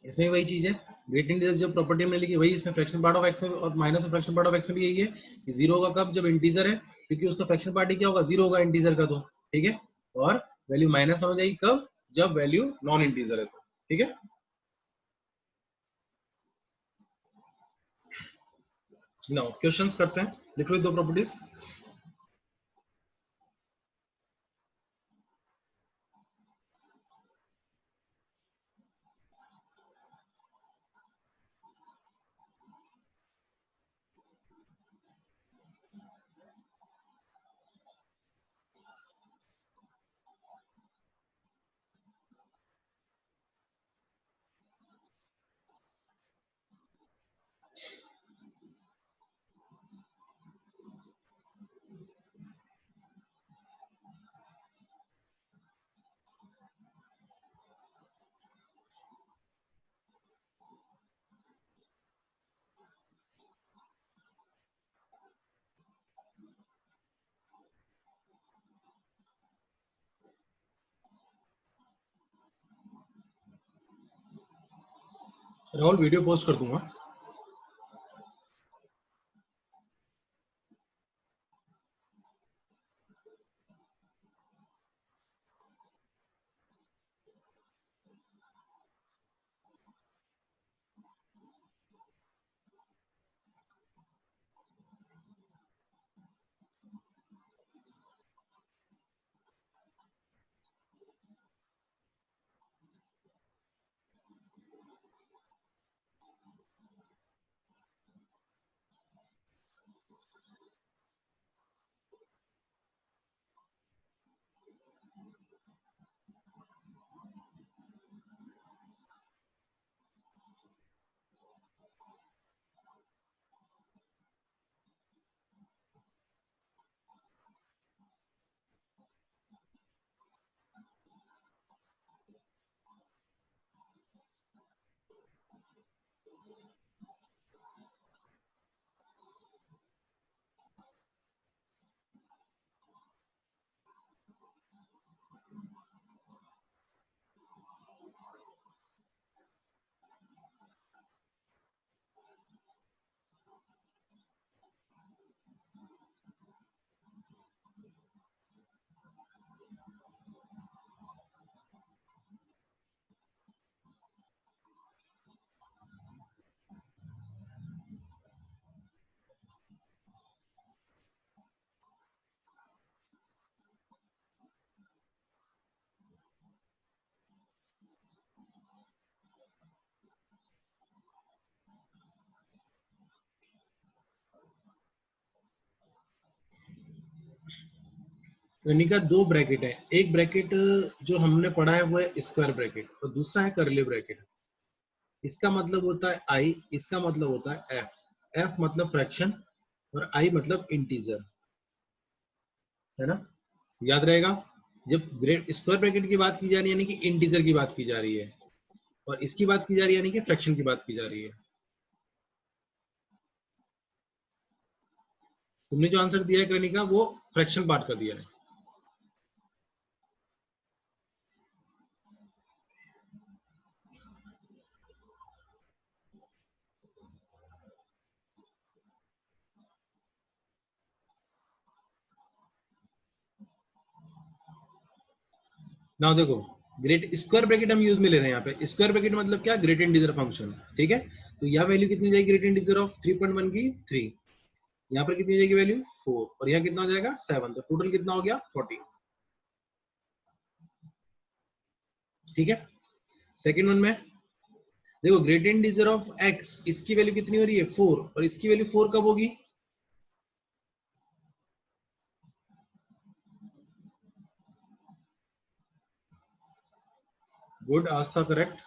[SPEAKER 1] इसमें वही चीज है, ग्रेट इंटीजर जो प्रॉपर्टी हमने लिखी वही इसमें फ्रैक्शन पार्ट ऑफ एक्स में और minus of fraction part of x में भी यही है कि जीरो होगा कब, जब इंटीजर है, क्योंकि उसका फ्रैक्शन पार्ट ही क्या होगा, जीरो होगा इंटीजर का, तो ठीक है। और वैल्यू माइनस हो जाएगी कब, जब वैल्यू नॉन इंटीजर है, तो ठीक है। नाउ क्वेश्चंस करते हैं, लिख लो दो प्रॉपर्टीज। राहुल वीडियो पोस्ट कर दूंगा। कनिका दो ब्रैकेट है, एक ब्रैकेट जो हमने पढ़ा है वो है स्क्वायर ब्रैकेट और दूसरा है करली ब्रैकेट। इसका मतलब होता है आई, इसका मतलब होता है एफ। एफ मतलब फ्रैक्शन और आई मतलब इंटीजर, है ना, याद रहेगा। जब ग्रेट स्क्वायर ब्रैकेट की बात की जा रही है यानी कि इंटीजर की बात की जा रही है, और इसकी बात की जा रही है यानी कि फ्रैक्शन की बात की जा रही है। तुमने जो आंसर दिया है कनिका वो फ्रैक्शन पार्ट का दिया है। नाउ देखो, ग्रेट स्क्वायर ब्रैकेट हम यूज में ले रहे हैं यहाँ पे। स्क्वायर ब्रैकेट मतलब क्या, ग्रेट इंटीजर फंक्शन, ठीक है। तो यहाँ वैल्यू कितनी जाएगी ग्रेट इंटीजर ऑफ 3.1 की 3, यहाँ पर कितनी जाएगी वैल्यू 4, और यहाँ कितना हो जाएगा 7, तो टोटल कितना हो गया 14, ठीक है। सेकेंड वन में देखो, ग्रेट इंटीजर ऑफ x, इसकी वैल्यू कितनी हो रही है 4, और इसकी वैल्यू 4 कब होगी, good, Aastha correct.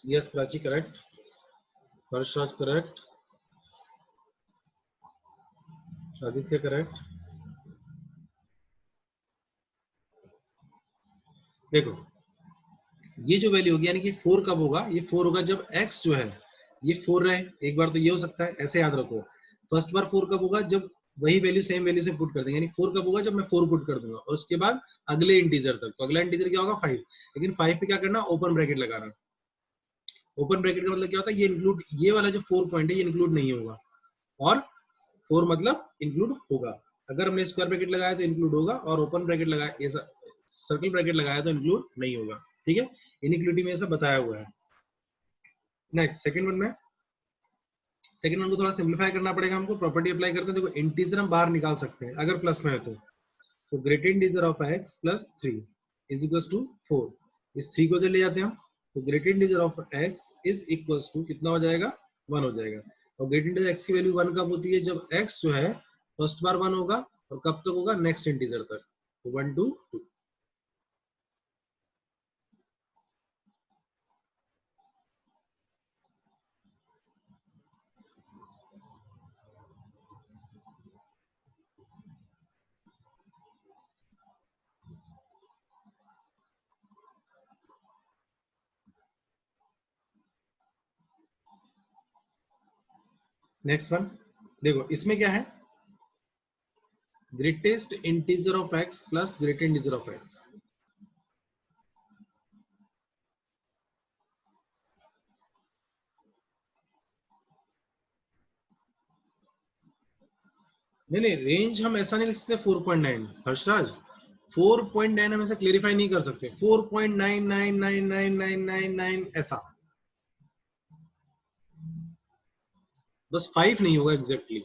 [SPEAKER 1] Yes Prachi correct, Harshraj correct, Aditya correct. देखो, ये जो वैल्यू होगी यानी कि 4 कब होगा, ये 4 होगा जब x जो है ये 4 रहे। एक बार तो ये हो सकता है, ऐसे याद रखो। फर्स्ट बार 4 कब होगा, जब वही वैल्यू सेम वैल्यू से पुट कर देंगे, यानी 4 कब होगा जब मैं 4 पुट कर दूंगा, और उसके बाद अगले इंटीजर तक। तो अगला इंटीजर क्या होगा 5, लेकिन 5 पे क्या करना, ओपन ब्रैकेट लगाना। ओपन ब्रैकेट का मतलब क्या होता है, ये इंक्लूड, ये वाला जो 4 पॉइंट है ये इंक्लूड नहीं होगा, और 4 मतलब इंक्लूड होगा। अगर हमने स्क्वायर ब्रैकेट लगाया तो इंक्लूड होगा, और ओपन ब्रैकेट लगाया, सर्कल ब्रैकेट लगाया तो इंक्लूड नहीं होगा, ठीक है। इनइक्वालिटी में ऐसा बताया हुआ है। नेक्स्ट सेकंड वन में, सेकंड वन को थोड़ा सिंपलीफाई करना पड़ेगा हमको। प्रॉपर्टी अप्लाई करते हैं। देखो, इंटीजर हम बाहर निकाल सकते हैं अगर प्लस में है तो great integer of x plus 3 is equal to 4। इस 3 को जो ले जाते हैं हम, तो great integer of x is equal to कितना हो जाएगा 1 हो जाएगा। और ग्रेट इंटीजर x की वैल्यू 1 कब होती है, जब x जो है फर्स्ट बार 1 होगा, और कब तक होगा, नेक्स्ट इंटीजर तक, तो 1 2 2। नेक्स्ट वन देखो, इसमें क्या है, greatest integer of x plus great integer of x। नहीं नहीं, रेंज हम ऐसा नहीं लिख सकते 4.9 हर्षराज। 4.9 हम ऐसा क्लेरिफाई नहीं कर सकते, 4.99999999 ऐसा, बस 5 नहीं होगा एग्जैक्टली,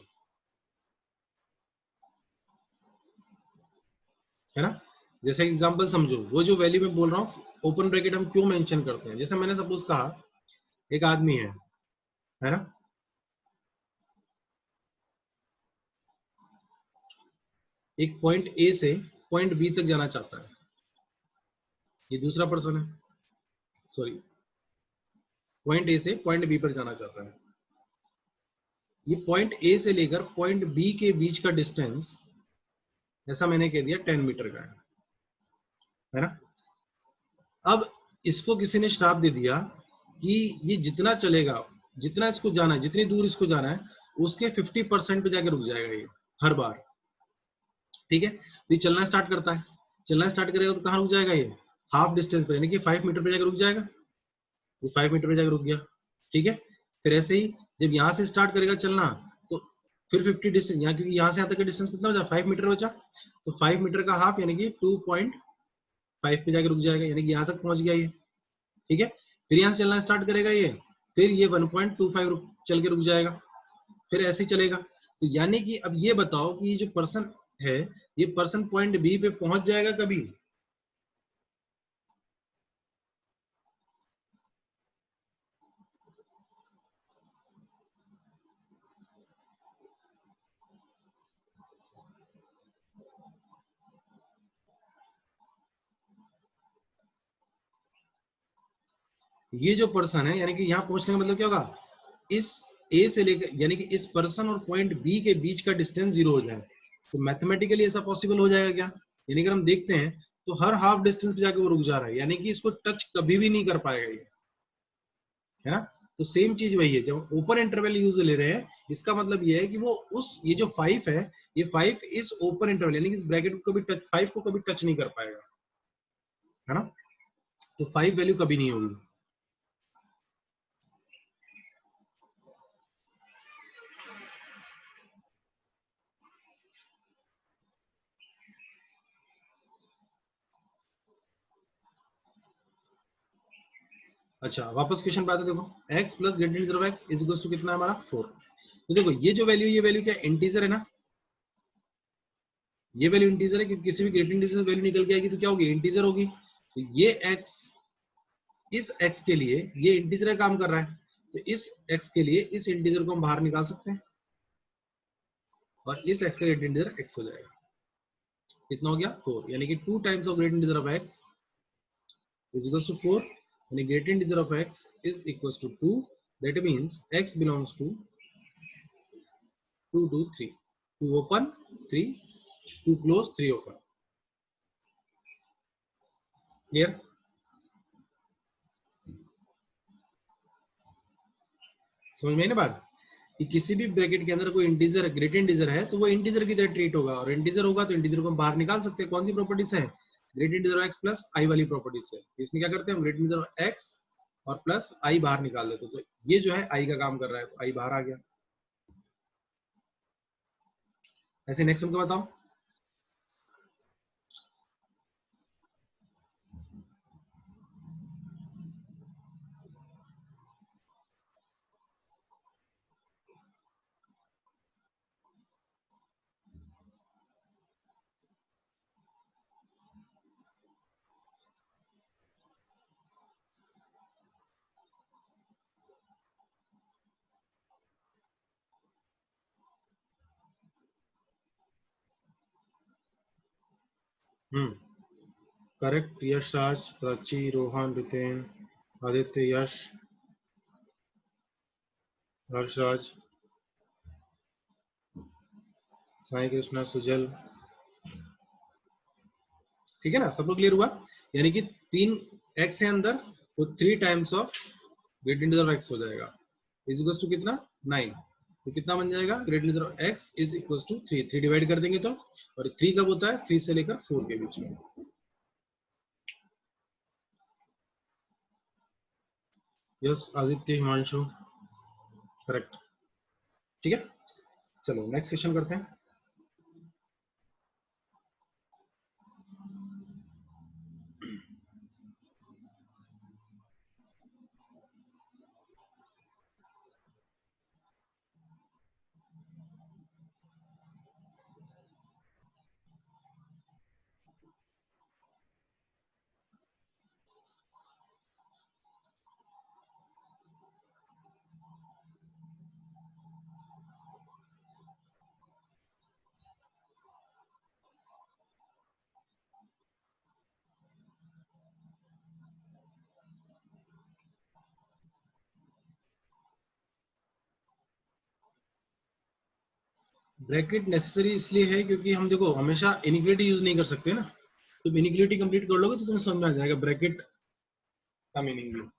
[SPEAKER 1] है ना। जैसे एग्जांपल समझो, वो जो वैल्यू मैं बोल रहा हूँ, ओपन ब्रैकेट हम क्यों मेंशन करते हैं, जैसे मैंने सपोज कहा एक आदमी है ना, एक पॉइंट ए से पॉइंट बी तक जाना चाहता है। ये दूसरा पर्सन है, सॉरी, पॉइंट ए से पॉइंट बी पर जाना चाहता है। ये पॉइंट ए से लेकर पॉइंट बी के बीच का डिस्टेंस, ऐसा मैंने कह दिया 10 मीटर का है ना। अब इसको किसी ने श्राप दे दिया कि ये जितना चलेगा, जितना इसको जाना है, जितनी दूर इसको जाना है, उसके 50% पे जाके रुक जाएगा ये हर बार। ठीक है, तो ये चलना स्टार्ट करता है, चलना स्टार्ट करेगा तो कहाँ रुक जाएगा ये? हाफ डिस्टेंस पर, यानी कि 5 मीटर पे जाकर रुक जाएगा। ये 5 मीटर पे जाकर रुक गया। ठीक है, फिर ऐसे ही जब यहाँ से स्टार्ट करेगा चलना तो फिर 50 डिस्टेंस, यहाँ क्योंकि यहाँ से यहाँ तक का डिस्टेंस कितना बचा? 5 मीटर बचा, तो 5 मीटर का हाफ यानी कि 2.5 पे जाकर रुक जाएगा, यानी कि यहाँ तक पहुंच गया ये। ठीक है, फिर यहाँ से चलना स्टार्ट करेगा ये, फिर ये 1.25 चल के रुक जाएगा, फिर ऐसे ही चलेगा। तो यानी कि अब ये बताओ कि ये जो पर्सन है, ये पर्सन पॉइंट बी पे पहुंच जाएगा कभी? ये जो पर्सन है, यानी कि यहाँ पहुंचने का मतलब क्या होगा? इस ए से लेकर, यानी कि इस पर्सन और पॉइंट बी के बीच का डिस्टेंस 0 हो जाए, तो मैथमेटिकली ऐसा पॉसिबल हो जाएगा क्या? यानी कि हम देखते हैं तो हर हाफ डिस्टेंस पे जाके वो रुक जा रहा है, यानी कि इसको टच कभी भी नहीं कर पाएगा ये, है ना? तो सेम चीज वही है, जब ओपन इंटरवल यूज ले रहे हैं, इसका मतलब ये है कि वो उस, ये जो 5 है, ये 5 इस ओपन इंटरवल यानी कि इस ब्रैकेट को कभी टच, 5 को कभी टच नहीं कर पाएगा, है ना? तो 5 वैल्यू कभी नहीं होगी। अच्छा, वापस क्वेश्चन पे आते, देखो x plus greater of x is equal to कितना है हमारा? 4। तो देखो ये जो वैल्यू, ये वैल्यू क्या इंटीजर है ना? ये वैल्यू इंटीजर है, क्योंकि किसी भी ग्रेटर इंटीजर से वैल्यू निकल के आएगी तो क्या होगी? इंटीजर होगी। तो ये x, इस x के लिए ये इंटीजर का काम कर रहा है, तो इस x के लिए इस इंटीजर को हम बाहर निकाल सकते हैं, और इस x का ग्रेटर इंटीजर x हो जाएगा। कितना हो गया? 4, यानी कि 2 times of greater integer of x is equals to 4, and greater integer of x is equals to 2. That means x belongs to 2 to 3. 2 open, 3, 2 close, 3 open. Clear? समझ में आई ना बात? कि किसी भी ब्रैकेट के अंदर कोई इंटीजर, ग्रेटर इंटीजर है, तो वो इंटीजर की तरह ट्रीट होगा, और इंटीजर होगा तो इंटीजर को हम बाहर निकाल सकते हैं। कौन सी प्रॉपर्टी से है? Greater integer of x plus i वाली प्रॉपर्टी से। इसमें क्या करते हैं हम? ग्रेटर इंटीजर ऑफ x और प्लस i बाहर निकाल देते, तो ये जो है i का काम कर रहा है, तो i बाहर आ गया। ऐसे नेक्स्ट उनका बताओ। करेक्ट। यश, राज, प्राची, रोहन, रितेन, आदित्य, यश, हर्षराज, साई कृष्णा, सुजल। ठीक है ना, सब लोग क्लियर हुआ? यानी कि 3 x है अंदर, तो 3 times of great integer of x हो जाएगा, इज इक्वल टू कितना? 9। तो कितना बन जाएगा? Great integer of x is equal to 3। 3 divide कर देंगे तो, और 3 कब होता है? 3 से लेकर 4 के बीच में। Yes, Aditya, Himanshu, correct. ठीक है, चलो नेक्स्ट क्वेश्चन करते हैं। ब्रैकेट नेसेसरी इसलिए है क्योंकि हम देखो हमेशा इनिक्वालिटी यूज नहीं कर सकते ना, तो इनिक्वालिटी कंप्लीट कर लोगे तो तुम्हें समझ में आ जाएगा ब्रैकेट का मीनिंग भी।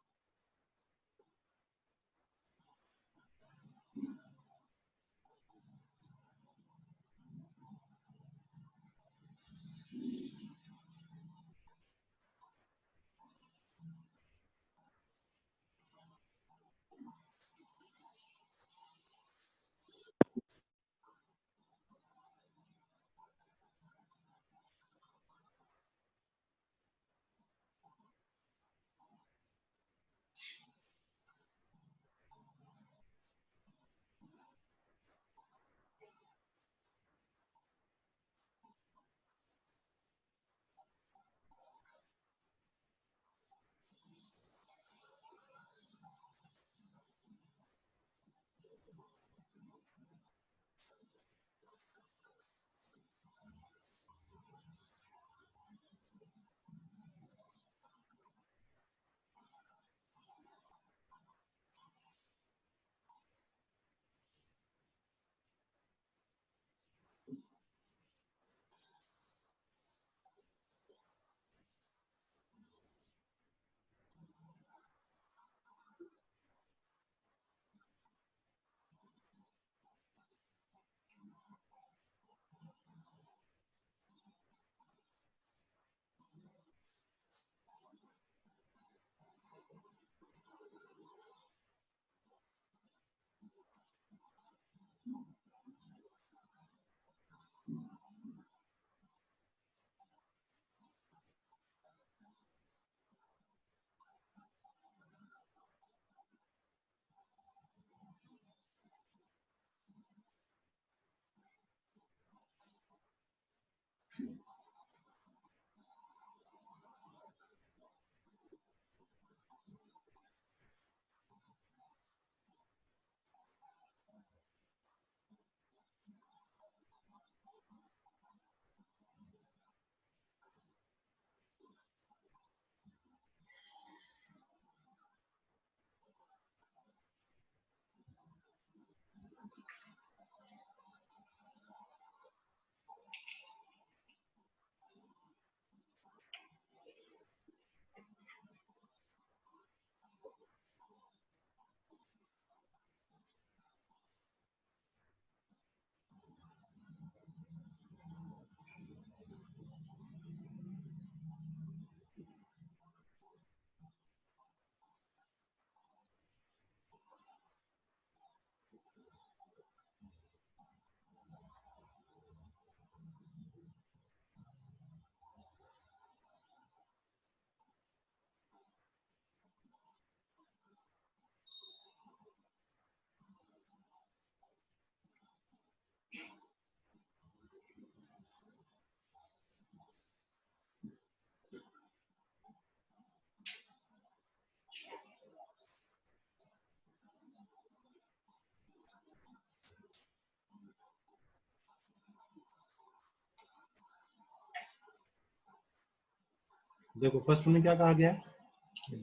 [SPEAKER 1] देखो फर्स्ट में क्या कहा गया है,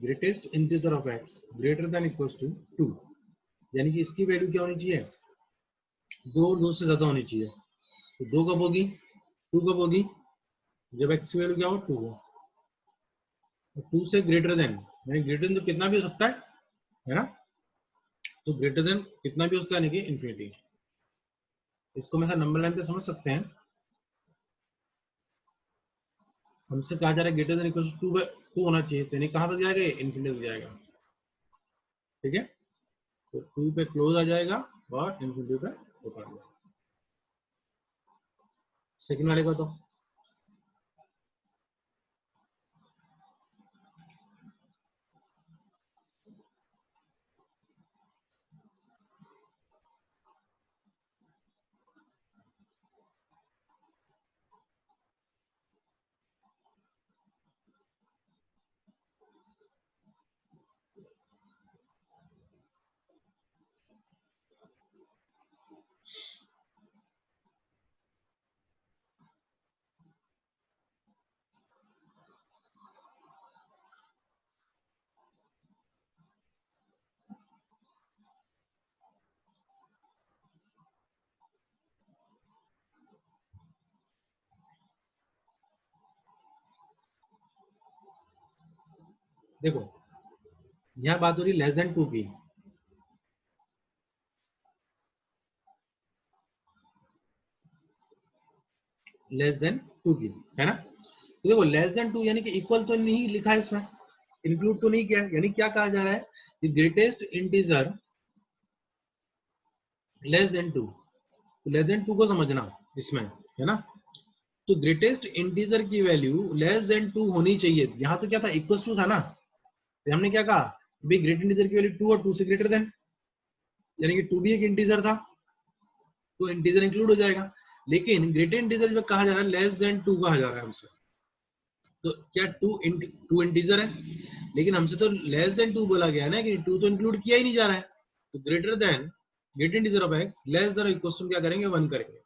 [SPEAKER 1] greatest integer of X greater than equals to 2, यानी कि इसकी वैल्यू क्या होनी चाहिए, 2 और 2 से ज्यादा होनी चाहिए। तो 2 कब होगी, 2 कब होगी, जब एक्स की वैल्यू क्या हो, 2 हो। तो 2 से ग्रेटर देन, यानी ग्रेटर देन तो कितना भी हो सकता है ना, तो ग्रेटर देन कितना भी हो सकता है, यानी कि इन्फिनिटी। इसको हम ऐसा नंबर लाइन पे समझ सकते हैं। हमसे कहा जा रहा है ग्रेटर देन इक्वल टू 2 होना चाहिए, तो यानी कहाँ तक जाएगा, इन्फिनिटी तक जाएगा। ठीक है, तो 2 पे क्लोज आ जाएगा और इन्फिनिटी पे ओपन आ जाएगा। सेकंड वाले का तो देखो यहाँ बात हो रही लेस देन 2 की, लेस देन 2 की, है ना। तो देखो लेस देन 2 यानी कि इक्वल तो नहीं लिखा है इसमें, इंक्लूड तो नहीं किया है, यानी क्या कहा जा रहा है कि greatest integer less then 2, less then 2 को समझना इसमें, है ना। तो ग्रेटेस्ट इंटीजर की वैल्यू लेस देन 2 होनी चाहिए। यहाँ तो क्या था, इक्वल टू था ना, तो हमने क्या कहा, भाई ग्रेट इंटीजर की वैल्यू 2 और 2 से ग्रेटर देन, यानी कि 2 भी एक इंटीजर था तो इंटीजर इंक्लूड हो जाएगा। लेकिन ग्रेटर इंटीजर में कहा जा रहा है लेस देन 2 कहा जा रहा है हमसे, तो क्या 2 इंटीजर है, लेकिन हमसे तो लेस देन 2 बोला गया है ना, कि 2 तो इंक्लूड किया ही नहीं जा रहा है। तो greater than great integer of x less than equal to क्या करेंगे, 1 करेंगे।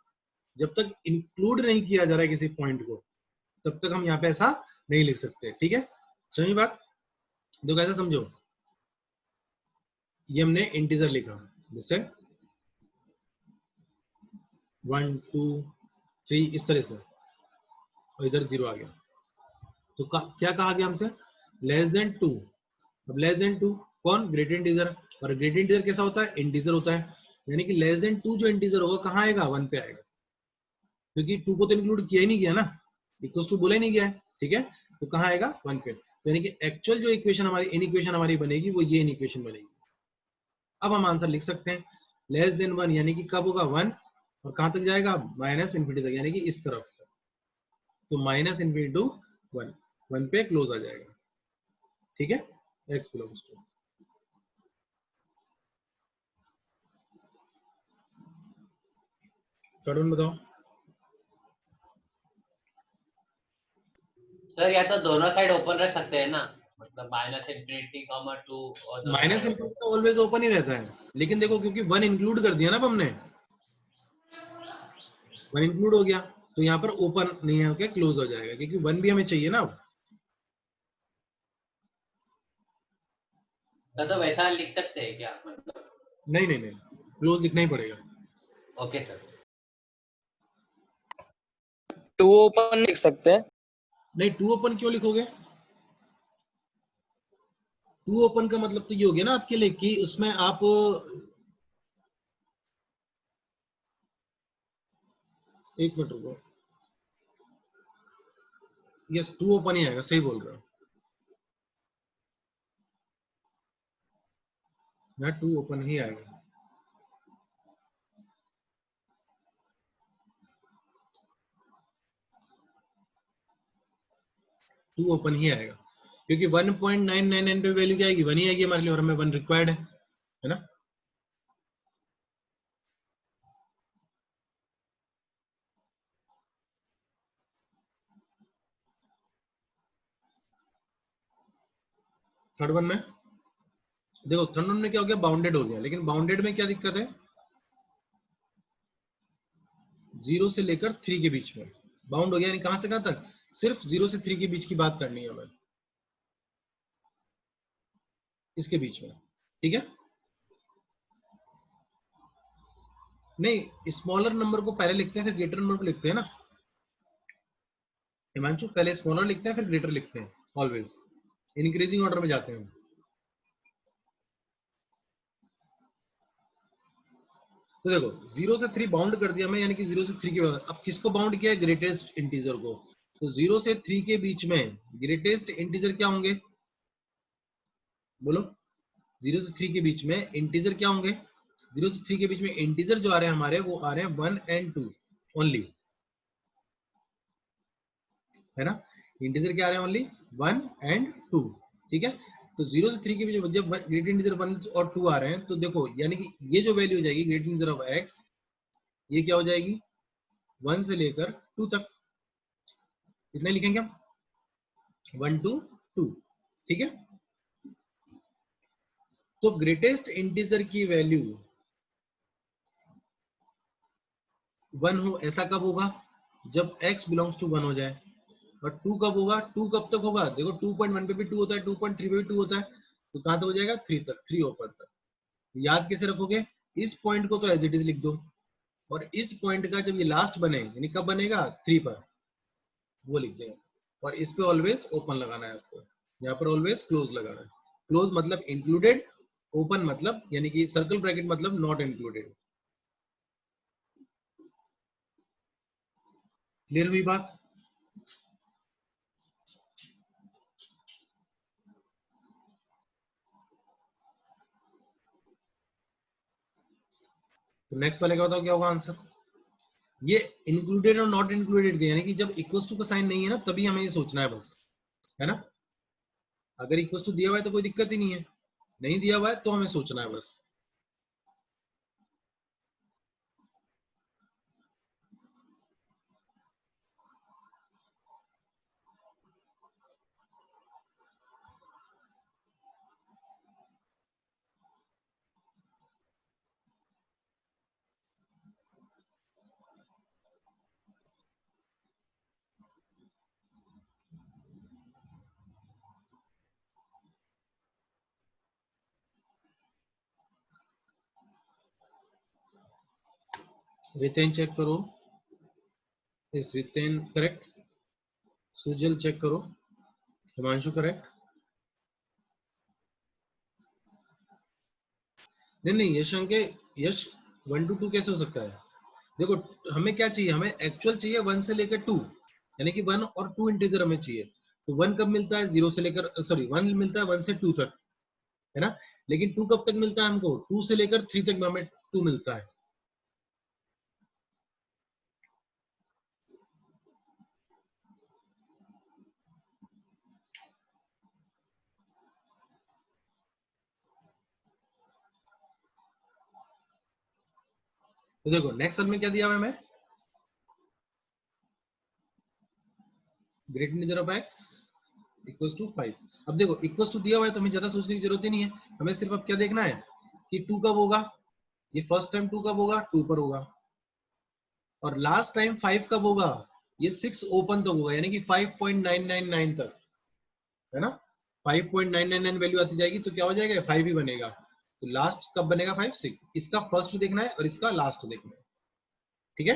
[SPEAKER 1] जब तक इंक्लूड नहीं किया जा रहा है किसी पॉइंट को, तब तक हम यहाँ पे ऐसा नहीं लिख सकते, ठीक है। समझी बात, देखो ऐसा समझो, ये हमने इंटीजर लिखा, जैसे 1 2 3 इस तरह से, और इधर 0 आ गया, तो क्या कहा गया हमसे, लेस देन 2। अब लेस देन 2 कौन, ग्रेट इंटीजर, और ग्रेट इंटीजर कैसा होता है, इंटीजर होता है, यानी कि लेस देन 2 जो इंटीजर होगा कहाँ आएगा, 1 पे आएगा, क्योंकि 2 को तो इंक्लूड किया ही नहीं गया ना, इक्वल्स टू बोला ही नहीं गया है, ठीक है। तो कहाँ आएगा, 1 पे, तो यानी कि एक्चुअल जो इक्वेशन हमारी, इन इक्वेशन हमारी बनेगी वो ये इन इक्वेशन बनेगी। अब हम आंसर लिख सकते हैं, लेस देन 1 यानी कि कब होगा, 1, और कहां तक जाएगा, माइनस इन्फिनिटी तक, यानी कि इस तरफ, तो माइनस इन्फिनिटी टू 1, 1 पे क्लोज आ जाएगा, ठीक है। x belongs to, third one बताओ।
[SPEAKER 2] सर या तो दोनों साइड ओपन रख सकते हैं ना, मतलब माइनस इन्फिनिटी कॉमा 2 और दोनों
[SPEAKER 1] माइनस
[SPEAKER 2] साइड
[SPEAKER 1] इन्फिनिटी
[SPEAKER 2] ओपन।
[SPEAKER 1] तो ऑलवेज ओपन ही रहता है, लेकिन देखो क्योंकि 1 इंक्लूड कर दिया ना अब हमने, 1 इंक्लूड हो गया, तो यहाँ पर ओपन नहीं है, ओके क्लोज हो जाएगा, क्योंकि 1 भी हमें चाहिए ना अब।
[SPEAKER 2] तो वैसा लिख सकते हैं क्या, मतलब।
[SPEAKER 1] नहीं नहीं नहीं, क्लोज लिखना ही पड़ेगा।
[SPEAKER 2] Okay sir.
[SPEAKER 3] 2 ओपन लिख सकते हैं।
[SPEAKER 1] नहीं, 2 ओपन क्यों लिखोगे, 2 ओपन का मतलब तो ये हो गया ना आपके लिए कि उसमें आप, एक मिनट रुको, यस 2 ओपन ही आएगा, सही बोल रहे हो, यहाँ 2 ओपन ही आएगा। टू ओपन ही आएगा, क्योंकि 1.999 पे वैल्यू क्या आएगी, 1 ही आएगी हमारे लिए, और हमें 1 रिक्वायर्ड है ना। थर्ड वन में देखो, थर्ड वन में क्या हो गया, बाउंडेड हो गया, लेकिन बाउंडेड में क्या दिक्कत है, 0 से लेकर 3 के बीच में बाउंड हो गया, यानी कहां से कहां तक, सिर्फ 0 से 3 के बीच की बात करनी है हमें, इसके बीच में, ठीक है। नहीं, स्मॉलर नंबर को पहले लिखते हैं फिर ग्रेटर नंबर को लिखते हैं ना, हिमांशु पहले स्मॉलर लिखते हैं फिर ग्रेटर लिखते हैं, ऑलवेज इंक्रीजिंग ऑर्डर में जाते हैं। तो देखो 0 से 3 बाउंड कर दिया मैं, यानी कि 0 से 3 के बाद अब किसको बाउंड किया है, ग्रेटेस्ट इंटीजर को। तो 0 से 3 के बीच में ग्रेटेस्ट इंटीजर क्या होंगे, बोलो, 0 से 3 के बीच में इंटीजर क्या होंगे, 0 से 3 के बीच में इंटीजर जो आ रहे हैं हमारे, वो आ रहे हैं 1 एंड 2 ओनली, है ना। इंटीजर क्या आ रहे हैं, ओनली 1 एंड 2, ठीक है। तो 0 से 3 के बीच में जब ग्रेट इंटीजर 1 और 2 आ रहे हैं, तो देखो यानी कि ये जो वैल्यू हो जाएगी ग्रेट इंटीजर ऑफ x, ये क्या हो जाएगी, 1 से लेकर 2 तक, कितने लिखेंगे हम, 1 to 2, ठीक है। तो ग्रेटेस्ट इंटीजर की वैल्यू 1 हो, ऐसा कब होगा, जब x बिलोंग्स टू 1 हो जाए, और 2 कब होगा, 2 कब तक होगा, देखो 2.1 पे भी 2 होता है, 2.3 पे भी 2 होता है, तो कहां तक हो जाएगा, 3 तक, 3 ओपन तक। याद कैसे रखोगे, इस पॉइंट को तो एज इट इज लिख दो, और इस पॉइंट का जब ये लास्ट बने, यानी कब बनेगा, 3 पर, वो लिख देंगे, और इस पे ऑलवेज ओपन लगाना है आपको, यहाँ पर ऑलवेज क्लोज लगाना है, क्लोज मतलब इंक्लूडेड, ओपन मतलब यानी कि सर्कल ब्रैकेट मतलब नॉट इंक्लूडेड। क्लियर हुई बात? तो नेक्स्ट वाले का बताओ क्या होगा आंसर। ये इंक्लूडेड और नॉट इंक्लूडेड के यानी कि जब इक्वल्स टू का साइन नहीं है ना तभी हमें ये सोचना है बस, है ना। अगर इक्वल्स टू दिया हुआ है तो कोई दिक्कत ही नहीं है, नहीं दिया हुआ है तो हमें सोचना है बस। रितेन चेक करो, इस रितेन करेक्ट, सुजल चेक करो, हिमांशु करेक्ट। नहीं नहीं यश अंके, यश 1 to 2 कैसे हो सकता है? देखो हमें क्या चाहिए, हमें एक्चुअल चाहिए 1 से लेकर 2, यानी कि 1 और 2 इंटीजर हमें चाहिए। तो 1 कब मिलता है? 0 से लेकर, सॉरी 1 मिलता है 1 से 2 तक, है ना। लेकिन 2 कब तक मिलता है हमको? 2 से लेकर 3 तक हमें 2 मिलता है। तो देखो नेक्स्ट वन में क्या दिया हुआ है हमें, great integer of x equals to 5। अब देखो इक्वल्स टू दिया हुआ है तो हमें ज्यादा सोचने की जरूरत ही नहीं है, हमें सिर्फ अब क्या देखना है कि 2 कब होगा, ये फर्स्ट टाइम 2 कब होगा? 2 पर होगा। और लास्ट टाइम 5 कब होगा? ये 6 ओपन तक होगा, यानी कि 5.999 तक, है ना। 5.999 वैल्यू आती जाएगी तो क्या हो जाएगा? 5 ही बनेगा। तो लास्ट कब बनेगा? 5 6। इसका फर्स्ट देखना है और इसका लास्ट देखना है, ठीक है।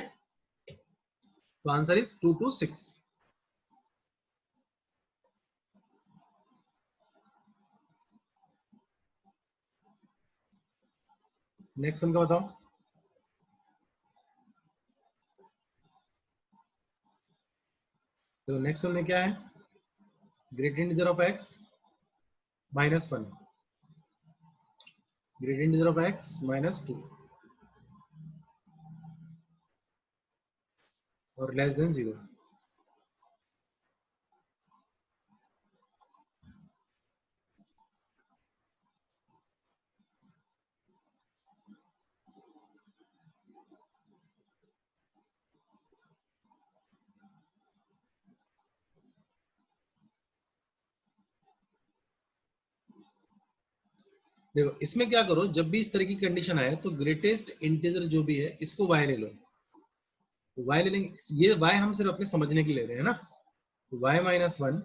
[SPEAKER 1] तो answer is 2 to 6। Next one का बताओ। तो नेक्स्ट वन में क्या है, great integer of x -1, great integer of x -2 और लेस देन 0। देखो इसमें क्या करो, जब भी इस तरह की कंडीशन आए तो ग्रेटेस्ट इंटीजर जो भी है इसको y ले लो। तो y ले लेंगे, ये y हम सिर्फ अपने समझने के लिए ले रहे हैं ना। तो y -1,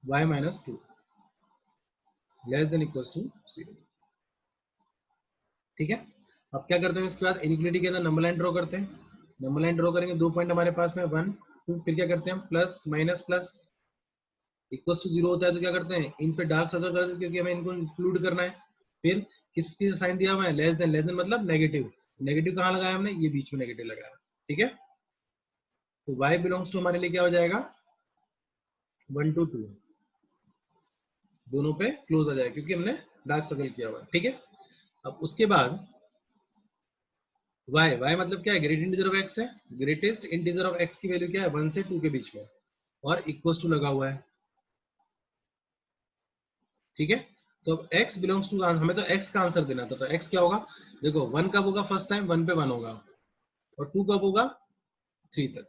[SPEAKER 1] y -2 less than equals to 0, ठीक है। अब क्या करते हैं इसके बाद, इनइक्वालिटी के अंदर नंबर लाइन ड्रॉ करते हैं। नंबर लाइन ड्रॉ करेंगे, 2 पॉइंट हमारे पास में 1 2, फिर क्या करते हैं plus minus plus, equals to 0 होता है तो क्या करते हैं इन पे डार्क सर्कल कर देते हैं क्योंकि हमें इनको इंक्लूड करना है। फिर किसकी साइन दिया हुआ है? लेस देन, लेस देन मतलब नेगेटिव, नेगेटिव कहाँ लगाया हमने? ये बीच में नेगेटिव लगाया, ठीक है। तो y बिलोंग्स टू हमारे लिए क्या हो जाएगा? 1 to 2, दोनों पे क्लोज आ जाएगा क्योंकि हमने डार्क सर्कल किया हुआ है, ठीक है। अब उसके बाद y मतलब क्या है? ग्रेट इंटीजर ऑफ x है। ग्रेटेस्ट इंटीजर ऑफ x की वैल्यू क्या है? 1 से 2 के बीच में, और इक्वल्स टू लगा हुआ है, ठीक है। तो अब x बिलोंग्स टू, हमें तो x का आंसर देना था, तो x क्या होगा? देखो 1 कब होगा? फर्स्ट टाइम 1 पे 1 होगा, और 2 कब होगा? 3 तक,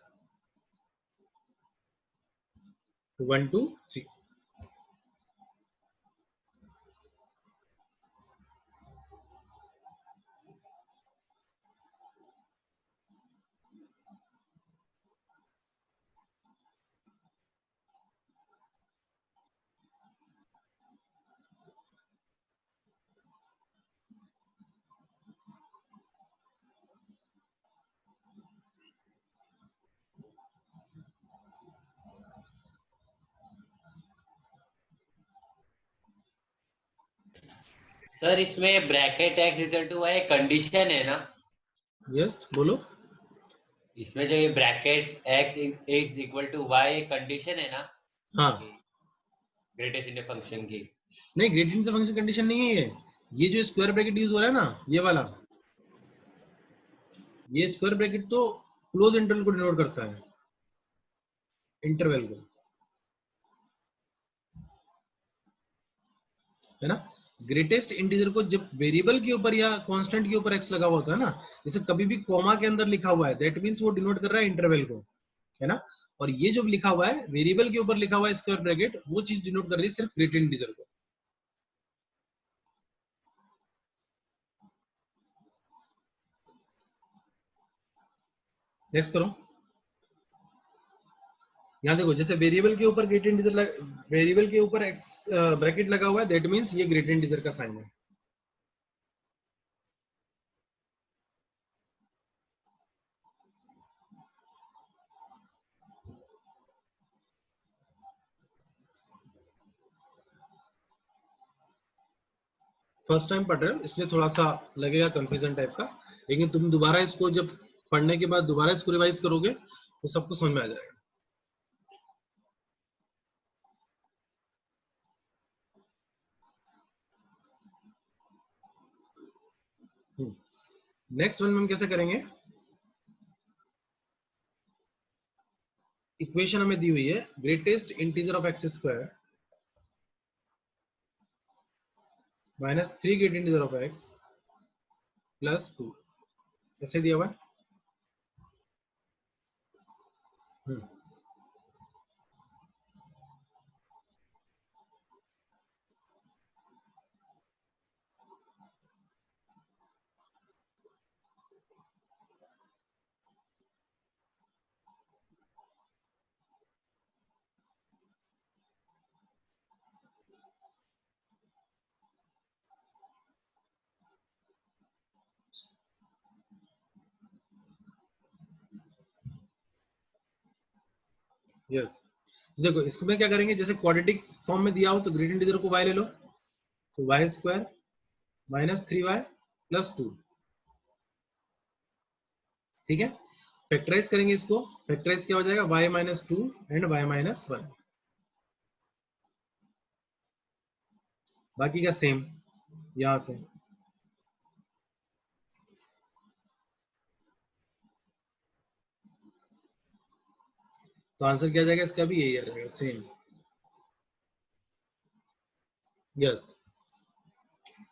[SPEAKER 1] 1 to 3।
[SPEAKER 2] सर इसमें bracket x equal to y condition है ना?
[SPEAKER 1] यस बोलो।
[SPEAKER 2] इसमें जो ये bracket x equal to y condition है ना
[SPEAKER 1] हाँ
[SPEAKER 2] ग्रेटेस्ट इंडियन फंक्शन की?
[SPEAKER 1] नहीं, ग्रेडियंट फंक्शन कंडीशन नहीं है ये जो स्क्वायर ब्रैकेट यूज हो रहा है ना, ये वाला, ये स्क्वायर ब्रैकेट तो क्लोज इंटरवल को डिनोट करता है, इंटरवल को, है ना। ग्रेटेस्ट इंटीजर को जब वेरिएबल के ऊपर या कांस्टेंट के ऊपर एक्स लगा हुआ होता है ना, जैसे कभी भी कॉमा के अंदर लिखा हुआ है, दैट मींस वो डिनोट कर रहा है इंटरवल को, है ना। और ये जो लिखा हुआ है वेरिएबल के ऊपर लिखा हुआ है स्क्वायर ब्रैकेट, वो चीज डिनोट कर रही है सिर्फ ग्रेटेस्ट इंटीजर को। नेक्स्ट करो। यहाँ देखो, जैसे वेरिएबल के ऊपर ग्रेटेस्ट इंटीजर, वेरिएबल के ऊपर एक्स ब्रैकेट लगा हुआ है, दैट मींस ये ग्रेटेस्ट इंटीजर का साइन है। फर्स्ट टाइम पढ़ रहे हो इसलिए थोड़ा सा लगेगा कंफ्यूजन टाइप का, लेकिन तुम दोबारा इसको जब पढ़ने के बाद दोबारा इसको रिवाइज करोगे तो सबको समझ में आ जाएगा। नेक्स्ट वन में हम कैसे करेंगे, इक्वेशन हमें दी हुई है greatest integer of x square minus 3 greatest integer of x plus 2, ऐसे दिया हुआ है। यस, देखो इसको में क्या करेंगे, जैसे क्वाड्रेटिक फॉर्म में दिया हो तो ग्रेटेस्ट इंटीजर को y ले लो, तो Y square minus 3y plus 2, ठीक है। फैक्टराइज करेंगे इसको, फैक्टराइज क्या हो जाएगा, y minus 2 and y minus 1, बाकी का सेम यहां से। तो आंसर क्या आ जाएगा इसका भी यही आ जाएगा, सेम। यस,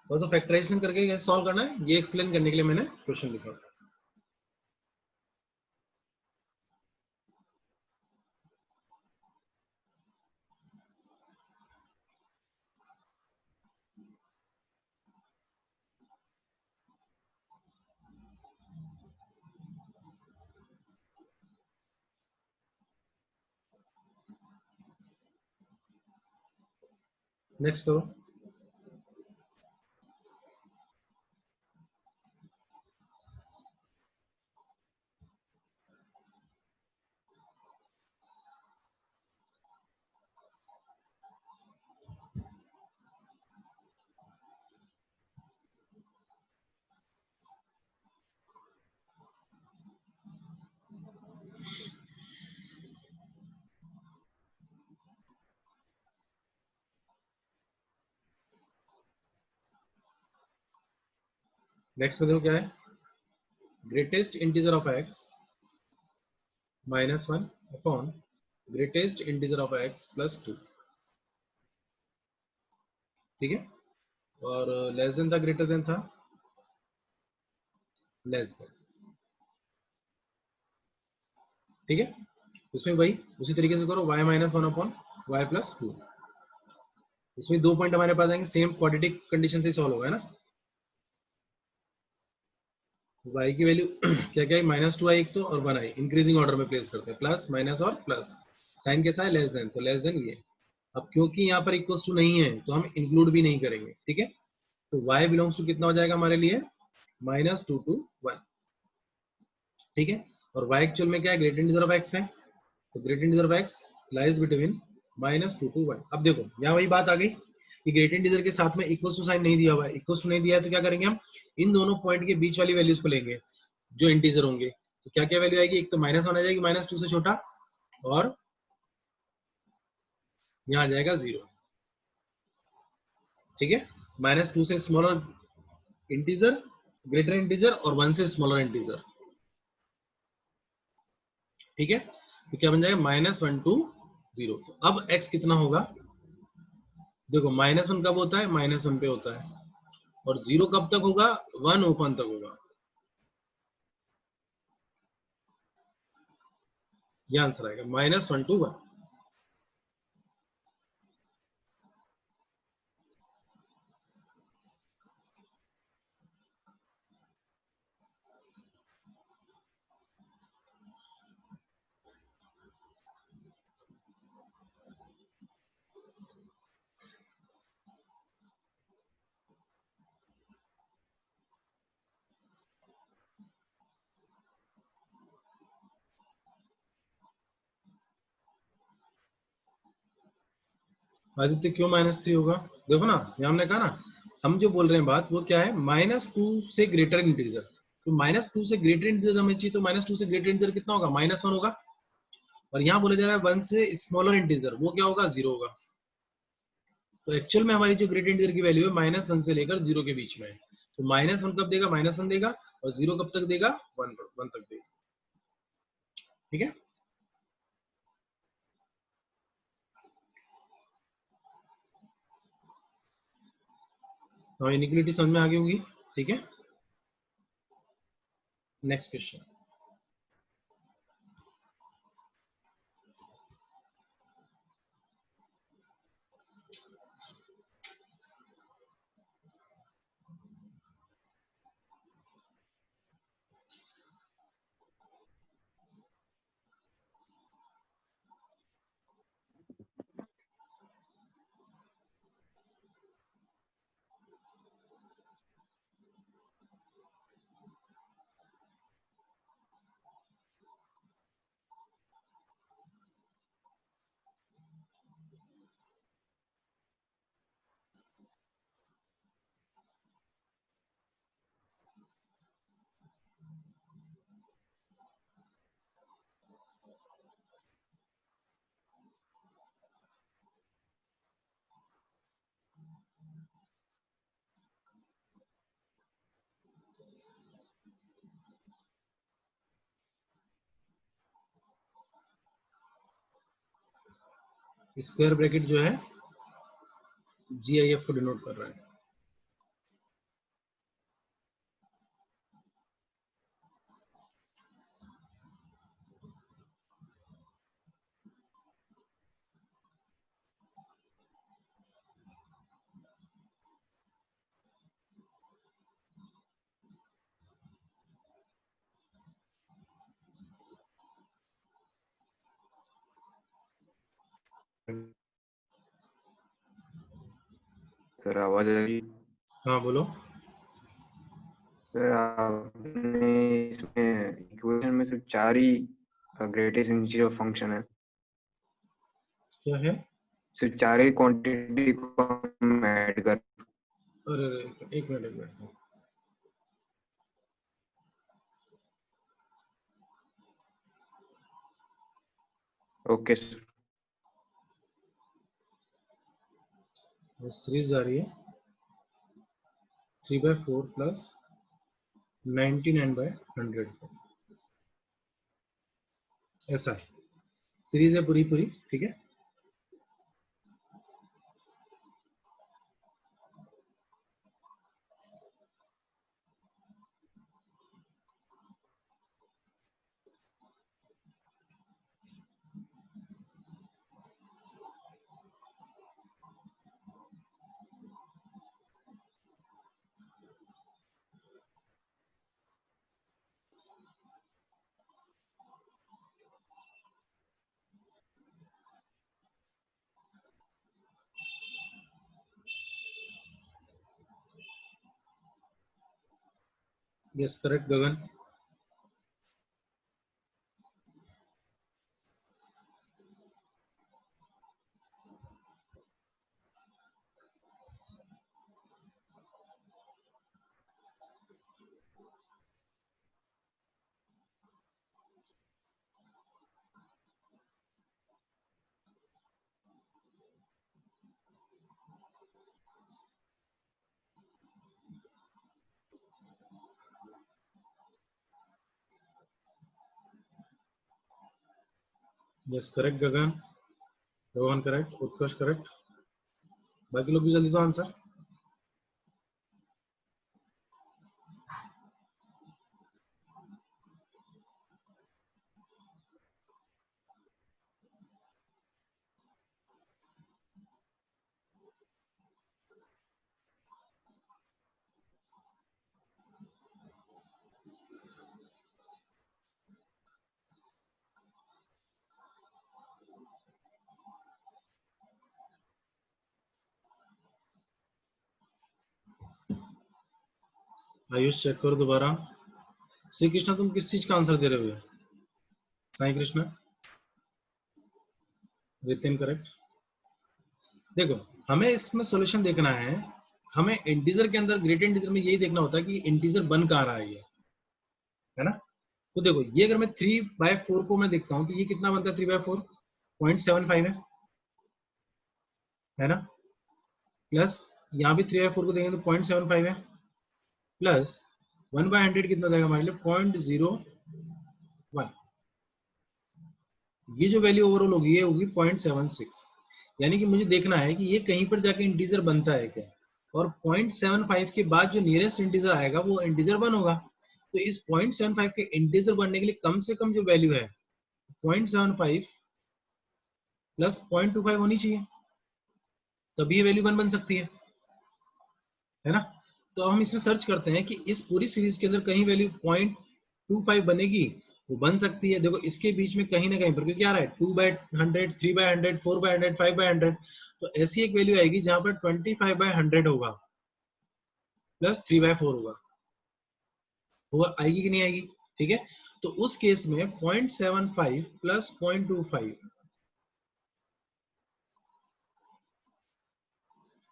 [SPEAKER 1] बस फैक्टराइजेशन करके कैसे सॉल्व करना है ये एक्सप्लेन करने के लिए मैंने क्वेश्चन लिखा। नेक्स्ट करो। नेक्स्ट में देखो क्या है, greatest integer of x minus 1 upon greatest integer of x plus 2, ठीक है। और लेस देन था ग्रेटर देन था लेस देन, ठीक है। उसमें वही उसी तरीके से करो, y minus 1 upon y plus 2, इसमें 2 पॉइंट हमारे पास आएंगे, सेम क्वाड्रेटिक कंडीशन से सॉल्व होगा, है ना। y की वैल्यू क्या क्या है, माइनस 2 आई एक तो, और 1 आई, इंक्रीजिंग ऑर्डर में प्लेस करते हैं, प्लस माइनस और प्लस, साइन कैसा है, लेस देन, तो लेस देन ये। अब क्योंकि यहाँ पर इक्वल्स टू नहीं है तो हम इंक्लूड भी नहीं करेंगे, ठीक है। तो y बिलोंग्स टू कितना हो जाएगा हमारे लिए, माइनस 2 to 1, ठीक है। और y एक्चुअल में क्या है, ग्रेटेस्ट इंटीजर ऑफ x है, तो greatest integer of x lies between minus 2 to 1। अब देखो यहाँ वही बात आ गई, कि ग्रेटर इंटीजर के साथ में इक्वल टू साइन नहीं दिया हुआ है, इक्वल टू नहीं दिया है तो क्या करेंगे हम, इन दोनों पॉइंट के बीच वाली वैल्यूज को लेंगे जो इंटीजर होंगे। तो क्या क्या वैल्यू आएगी, एक तो -1 आ जाएगी, -2 से छोटा, और यहाँ आ जाएगा 0। ठीक है, -2 से स्मॉलर इंटीजर, ग्रेटर इंटीजर, और 1 से स्मॉलर इंटीजर। ठीक है, तो क्या बन जाएगा, -1 to 0। तो अब x कितना होगा, देखो -1 कब होता है, -1 पे होता है, और 0 कब तक होगा, 1 ओपन तक होगा। ये आंसर आएगा, -1 to 1। आदित्य क्यों -3 होगा, देखो ना, ये हमने कहा ना, हम जो बोल रहे हैं बात वो क्या है, -2 से ग्रेटर इंटीजर। तो -2 से ग्रेटर इंटीजर हमें चाहिए, तो -2 से ग्रेटर इंटीजर कितना होगा, -1 होगा। और यहाँ बोला जा रहा है 1 से स्मॉलर इंटीजर, वो क्या होगा, 0 होगा। तो एक्चुअल में हमारी जो ग्रेटर इंटीजर की वैल्यू है -1 से लेकर 0 के बीच में है। तो -1 कब देगा, -1 देगा, और 0 कब तक देगा, 1 तक देगा। ठीक है, तो इनइक्वालिटी समझ में आ गई होगी। ठीक है, नेक्स्ट क्वेश्चन। स्क्वायर ब्रैकेट जो है GIF को डिनोट कर रहा है।
[SPEAKER 4] सर आवाज आ रही?
[SPEAKER 1] हाँ बोलो।
[SPEAKER 4] सर आपने इसमें इक्वेशन में सिर्फ 4 ही ग्रेटेस्ट इंटीजर फंक्शन है,
[SPEAKER 1] क्या है,
[SPEAKER 4] सिर्फ 4 ही क्वांटिटी को हम ऐड कर।
[SPEAKER 1] अरे एक मिनट।
[SPEAKER 4] Okay sir.
[SPEAKER 1] सीरीज आ रही है 3/4 प्लस 99/100, ऐसा सीरीज है पूरी पूरी। ठीक है, यस करेक्ट गगन। यस करेक्ट गगन, रोहन करेक्ट, उत्कर्ष करेक्ट, बाकी लोग भी जल्दी दो आंसर। आयुष चेक करो दोबारा। श्री कृष्णा तुम किस चीज का आंसर दे रहे हो? साई कृष्णा, रितिन करेक्ट। देखो हमें इसमें सॉल्यूशन देखना है, हमें इंटीजर के अंदर ग्रेट इंटीजर में यही देखना होता है कि इंटीजर बन कहाँ रहा है ये, है ना। तो देखो ये अगर मैं 3/4 को मैं देखता हूँ तो ये कितना बनता है 3/4, 0.75 है ना। प्लस यहाँ भी 3/4 को देंगे तो 0.75 है, प्लस 1/100 कितना जाएगा हमारे लिए 0.01। ये जो वैल्यू ओवरऑल होगी ये होगी 0.76। यानी कि मुझे देखना है कि ये कहीं पर जाके इंटीजर बनता है क्या, और 0.75 के बाद जो नियरेस्ट इंटीजर आएगा वो इंटीजर 1 होगा। तो इस 0.75 के इंटीजर बनने के लिए कम से कम जो वैल्यू है 0.75 प्लस 0.25 होनी चाहिए, तभी ये वैल्यू 1 बन सकती है ना। तो हम इसमें सर्च करते हैं कि इस पूरी सीरीज के अंदर कहीं वैल्यू 0.25 बनेगी, वो बन सकती है। देखो इसके बीच में कहीं ना कहीं पर क्योंकि आ रहा है 2/100, 3/100, 4/100, 5/100, तो ऐसी एक वैल्यू आएगी जहां पर 25/100 होगा प्लस 3/4 होगा, वो आएगी कि नहीं आएगी? ठीक है, तो उस केस में 0.75 प्लस 0.25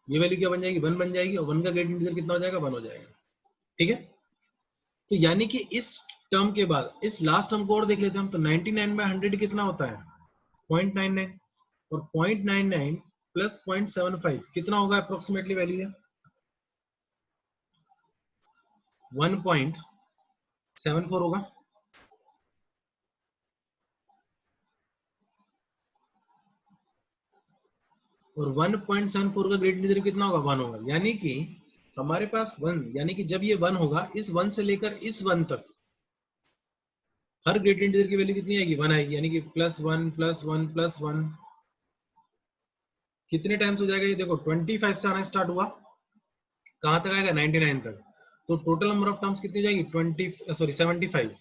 [SPEAKER 1] ये वैल्यू क्या बन जाएगी? 1 बन जाएगी, और 1 का ग्रेट इंटीजर कितना हो जाएगा? 1 हो जाएगा। ठीक है, तो यानी कि इस टर्म के बाद इस लास्ट टर्म को और देख लेते हैं हम, तो 99/100 कितना होता है? 0.99, और 0.99 प्लस 0.75 कितना होगा अप्रोक्सीमेटली वैल्यू है? 1.74 होगा। और 1.74 का ग्रेट इंटीजर कितना होगा? 1 होगा। यानी कि हमारे पास 1, यानी कि जब ये 1 होगा, इस 1 से लेकर इस 1 तक हर ग्रेट इंटीजर की वैल्यू कितनी आएगी? 1 आएगी। यानी कि +1 +1 +1 कितने टाइम्स हो जाएगा ये? देखो 25 से आना स्टार्ट हुआ, कहां तक आएगा? 99 तक। तो टोटल नंबर ऑफ टर्म्स कितनी जाएगी? 75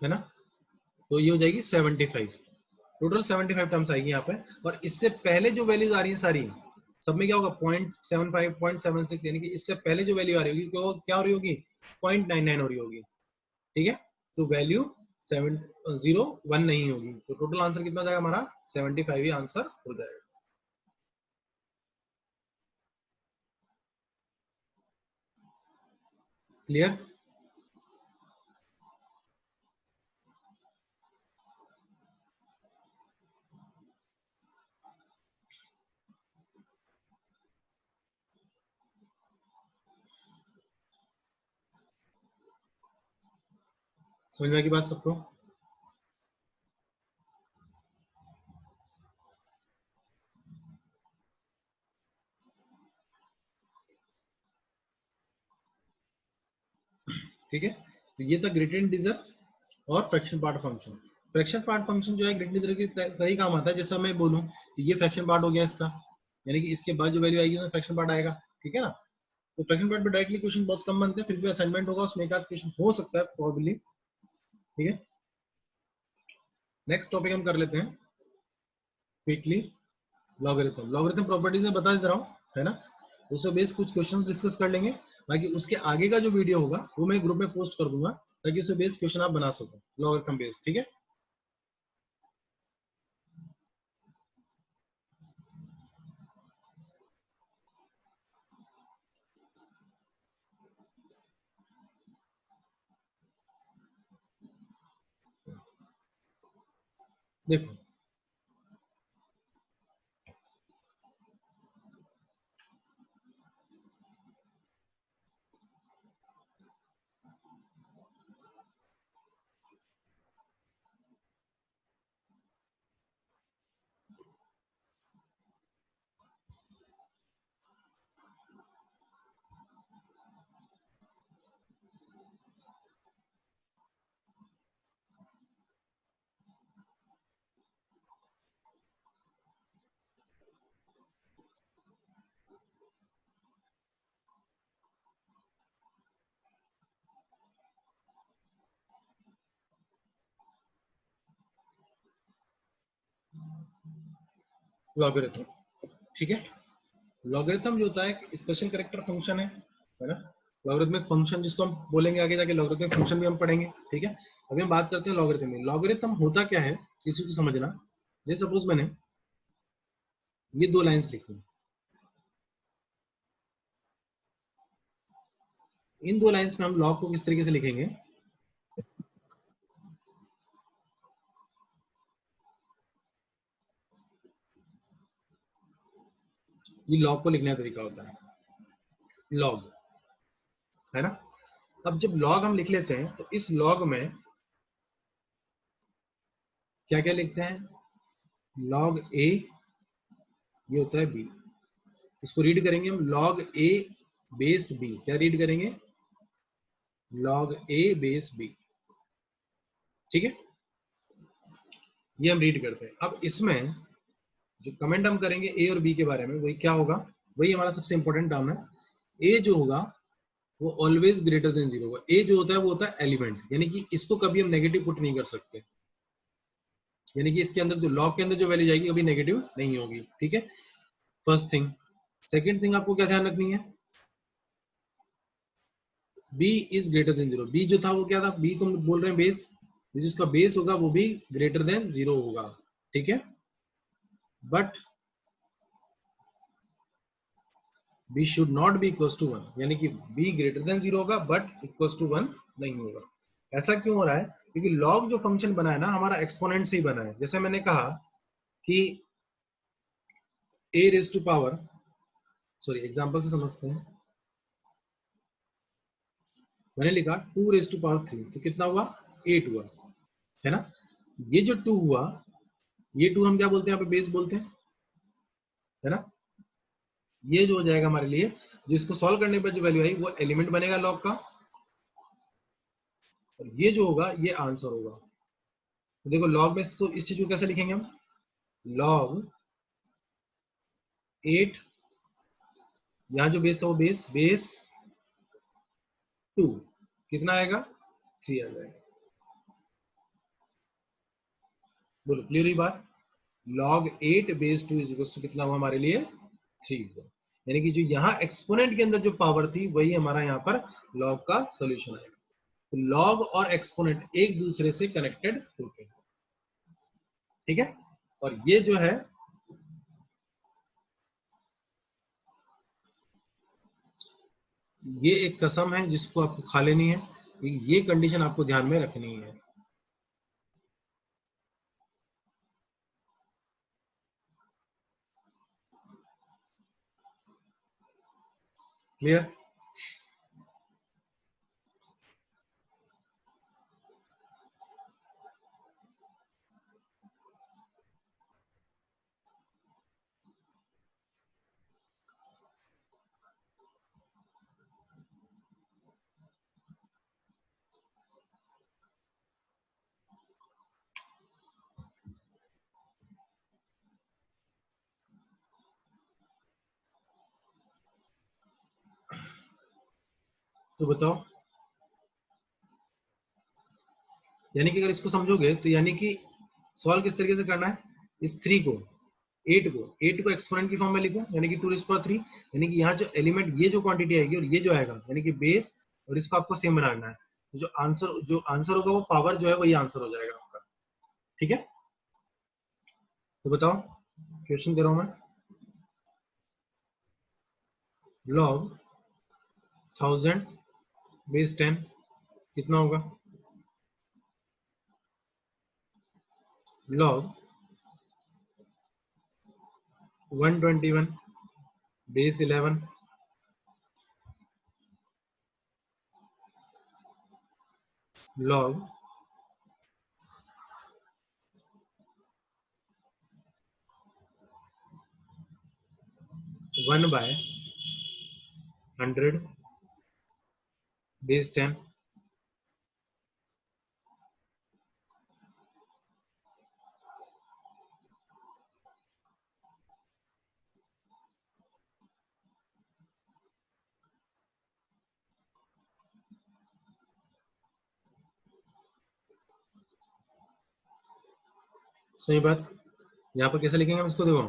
[SPEAKER 1] है ना। तो ये हो जाएगी 75, टोटल 75 टर्म्स आएगी यहाँ पे। और इससे पहले जो वैल्यूज आ रही है सारी, सब में क्या होगा? 0.75 0.76, यानी कि इससे पहले जो वैल्यू आ रही होगी वो क्या हो रही होगी? 0.99 हो रही होगी। ठीक है, तो वैल्यू 701 नहीं होगी। तो टोटल आंसर कितना जाएगा हमारा? 75 ही आंसर हो जाएगा। क्लियर? समझ में की बात सबको? ठीक है, तो ये था ग्रेटेड इंटीजर और fraction part function. Fraction part function जो है ग्रेटेड इंटीजर के सही काम आता है। जैसा मैं बोलूं कि ये फ्रैक्शन पार्ट हो गया इसका, यानी कि इसके बाद जो वैल्यू आएगी उसमें फ्रैक्शन पार्ट आएगा। ठीक है ना, तो फ्रैक्शन पार्ट पे डायरेक्टली क्वेश्चन बहुत कम बनते हैं, फिर भी असाइनमेंट होगा उसमें एक आध क्वेश्चन हो सकता है प्रोबेबली। ठीक है, नेक्स्ट टॉपिक हम कर लेते हैं क्विकली, लॉगरिथम। लॉगरिथम प्रॉपर्टीज में बता दे रहा हूँ, है ना। उससे बेस कुछ क्वेश्चंस डिस्कस कर लेंगे, बाकी उसके आगे का जो वीडियो होगा वो मैं ग्रुप में पोस्ट कर दूंगा, ताकि उससे बेस क्वेश्चन आप बना सको लॉगरिथम बेस। ठीक है, देखो लॉगरिथम, ठीक है। लॉगरिथम जो होता है एक स्पेशल कैरेक्टर फंक्शन है ना। लॉगरिथमिक फंक्शन जिसको हम बोलेंगे आगे जाके, लॉगरिथमिक फंक्शन भी हम पढ़ेंगे, ठीक है। अभी हम बात करते हैं लॉगरिथम में। लॉगरिथम होता क्या है इसी को समझना। जैसे सपोज मैंने ये 2 लाइंस लिखी, इन 2 लाइंस में हम लॉग को किस तरीके से लिखेंगे, ये लॉग को लिखने का तरीका होता है, लॉग, है ना। अब जब लॉग हम लिख लेते हैं तो इस लॉग में क्या क्या लिखते हैं, लॉग ए, ये होता है बी, इसको रीड करेंगे हम लॉग ए बेस बी। क्या रीड करेंगे, लॉग ए बेस बी, ठीक है। ये हम रीड करते हैं। अब इसमें जो कमेंट हम करेंगे ए और बी के बारे में, वही क्या होगा, वही हमारा सबसे इंपॉर्टेंट टर्म है। ए जो होगा वो ऑलवेज ग्रेटर देन 0 होगा। ए जो होता है वो होता है एलिमेंट, यानी कि इसको कभी हम नेगेटिव पुट नहीं कर सकते, यानी कि इसके अंदर जो लॉग के अंदर जो वैल्यू जाएगी कभी नेगेटिव नहीं होगी, ठीक है। First thing. सेकंड थिंग आपको क्या ध्यान रखनी है, b is greater than 0। b जो था वो क्या था, b को हम बोल रहे हैं बेस, जिसका बेस होगा वो भी ग्रेटर देन 0 होगा, ठीक है। But b should not be equal to 1, यानी कि b ग्रेटर देन 0 होगा बट इक्वल टू 1 नहीं होगा। ऐसा क्यों हो रहा है, क्योंकि लॉग जो फंक्शन बना है ना हमारा एक्सपोनेंट से ही बना है। जैसे मैंने कहा कि a raise to power, sorry example से समझते हैं। मैंने लिखा 2 रेज टू पावर 3, तो कितना हुआ, 8 हुआ, है ना। ये जो 2 हुआ, ये 2 हम क्या बोलते हैं, यहाँ पे बेस बोलते हैं, है ना। ये जो हो जाएगा हमारे लिए, जिसको सॉल्व करने पर जो वैल्यू आई वो एलिमेंट बनेगा लॉग का, और ये जो होगा ये आंसर होगा। तो देखो लॉग में इसको, इस चीज को कैसे लिखेंगे हम, लॉग 8, यहाँ जो बेस था वो बेस 2, कितना आएगा, 3 आ जाएगा। बोलो क्लियर हुई बात। Log 8 base 2 is equal to कितना हुआ हमारे लिए, 3 हुआ। यानी कि जो यहाँ एक्सपोनेंट के अंदर जो पावर थी वही हमारा यहाँ पर लॉग का सोल्यूशन आएगा। तो लॉग और एक्सपोनेंट एक दूसरे से कनेक्टेड होते हैं, ठीक है। और ये जो है ये एक कसम है जिसको आपको खा लेनी है, ये कंडीशन आपको ध्यान में रखनी है। क्लियर। तो बताओ, यानी कि अगर इसको समझोगे तो यानी कि सॉल्व किस तरीके से करना है, इस 3 को 8 को एक्सपोनेंट की फॉर्म में लिखो, यानी कि 2 रेज़ पावर 3, यानी कि यहाँ जो एलिमेंट ये जो क्वांटिटी आएगी और ये जो आएगा यानी कि बेस, और इसको आपको सेम बनाना है। तो जो आंसर होगा वो पावर जो है वही आंसर हो जाएगा आपका, ठीक है। तो बताओ, क्वेश्चन दे रहा हूं मैं, लॉग 1000 बेस 10 कितना होगा, लॉग 121 बेस 11, लॉग 1/100 बेस 10, सही बात। यहाँ पर कैसे लिखेंगे हम इसको, देखो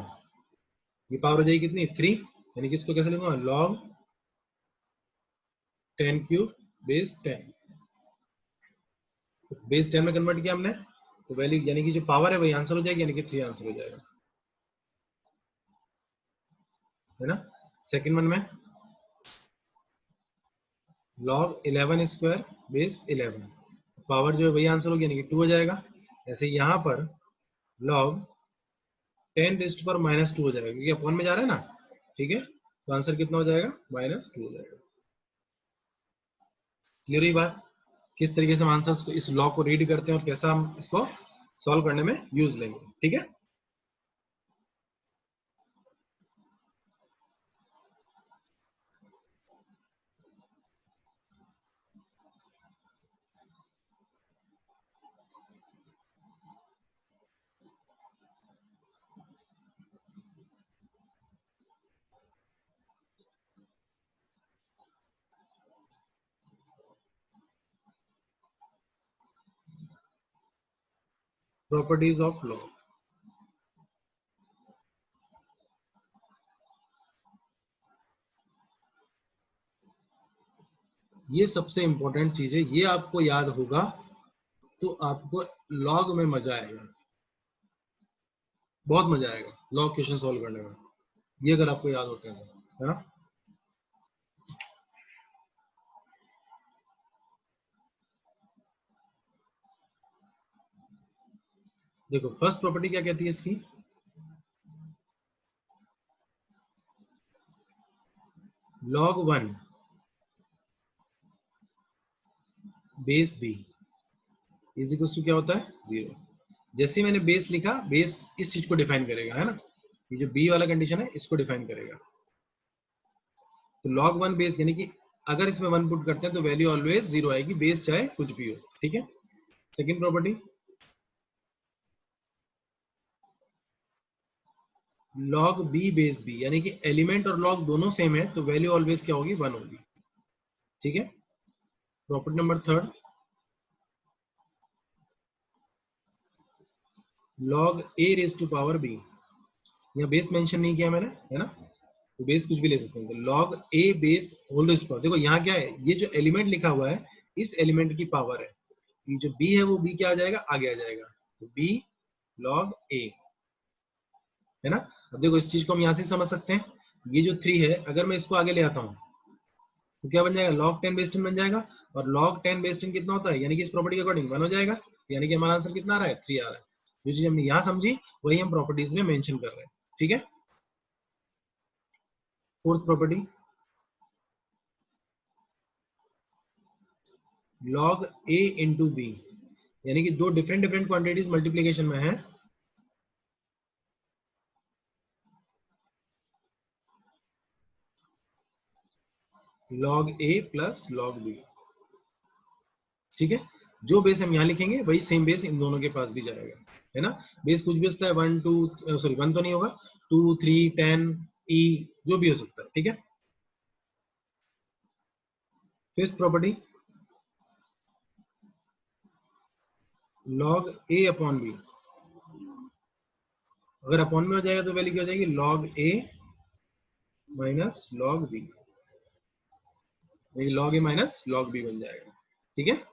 [SPEAKER 1] ये पावर हो जाएगी कितनी 3, यानी कि इसको कैसे लिखूंगा log 10 क्यूब बेस 10, बेस 10 में कन्वर्ट किया हमने तो वैल्यू यानी कि जो पावर है वही आंसर हो जाएगी, यानी कि 3 आंसर हो जाएगा, है ना। सेकंड वन में log 11 स्क्वायर बेस 11, पावर जो है वही आंसर हो गया, यानी कि 2 हो जाएगा। ऐसे यहाँ पर log 10 रेज़ टू पावर -2 हो जाएगा, क्योंकि अपॉन में जा रहा है ना, ठीक है। तो आंसर कितना हो जाएगा -2 हो जाएगा। क्लियर हुई बात, किस तरीके से हम आंसर्स को इस लॉ को रीड करते हैं और कैसा हम इसको सॉल्व करने में यूज लेंगे, ठीक है। प्रॉपर्टीज ऑफ लॉ, ये सबसे इंपॉर्टेंट चीज है, ये आपको याद होगा तो आपको लॉग में मजा आएगा, बहुत मजा आएगा लॉग क्वेश्चन सॉल्व करने में, ये अगर आपको याद होता है ना। देखो फर्स्ट प्रॉपर्टी क्या कहती है इसकी, log 1 base b is equal to क्या होता है 0। जैसे मैंने बेस लिखा, बेस इस चीज को डिफाइन करेगा, है ना, ये जो b वाला कंडीशन है इसको डिफाइन करेगा। तो log 1 बेस यानी कि अगर इसमें 1 पुट करते हैं तो वैल्यू ऑलवेज 0 आएगी, बेस चाहे कुछ भी हो, ठीक है। Second property log b base b, यानी कि एलिमेंट और log दोनों सेम है तो वैल्यू ऑलवेज क्या होगी 1 होगी, ठीक है। Property number third log a raise to power b, यहाँ बेस मेंशन नहीं किया मैंने, है ना, तो बेस कुछ भी ले सकते हैं। तो log a base whole raise power, देखो यहाँ क्या है, ये जो एलिमेंट लिखा हुआ है इस एलिमेंट की पावर है, ये जो b है वो b क्या आ जाएगा, आगे आ जाएगा, तो b log a, है ना। अब देखो इस चीज को हम यहाँ से समझ सकते हैं, ये जो 3 है अगर मैं इसको आगे ले आता हूँ तो क्या बन जाएगा log 10 बेस 10 बन जाएगा, और log 10 बेस 10 कितना होता है, यानी कि इस प्रॉपर्टी के अकॉर्डिंग 1 हो जाएगा, यानी कि हमारा आंसर कितना आ रहा है 3 आ रहा है। जो चीज हमने यहाँ समझी वही हम प्रॉपर्टीज में मेंशन कर रहे हैं, ठीक है। Fourth property log a into b, यानी कि दो डिफरेंट डिफरेंट क्वांटिटीज मल्टीप्लीकेशन में है, log a plus log b, ठीक है। जो बेस हम यहाँ लिखेंगे वही सेम बेस इन दोनों के पास भी जाएगा, है ना। बेस कुछ भी हो सकता है 1 2 सॉरी 1 तो नहीं होगा, 2 3 10 e जो भी हो सकता है, ठीक है। Fifth property log a upon b, अगर अपॉन में हो जाएगा तो वैल्यू क्या हो जाएगी log a minus log b, log a minus log b बन जाएगा, ठीक है।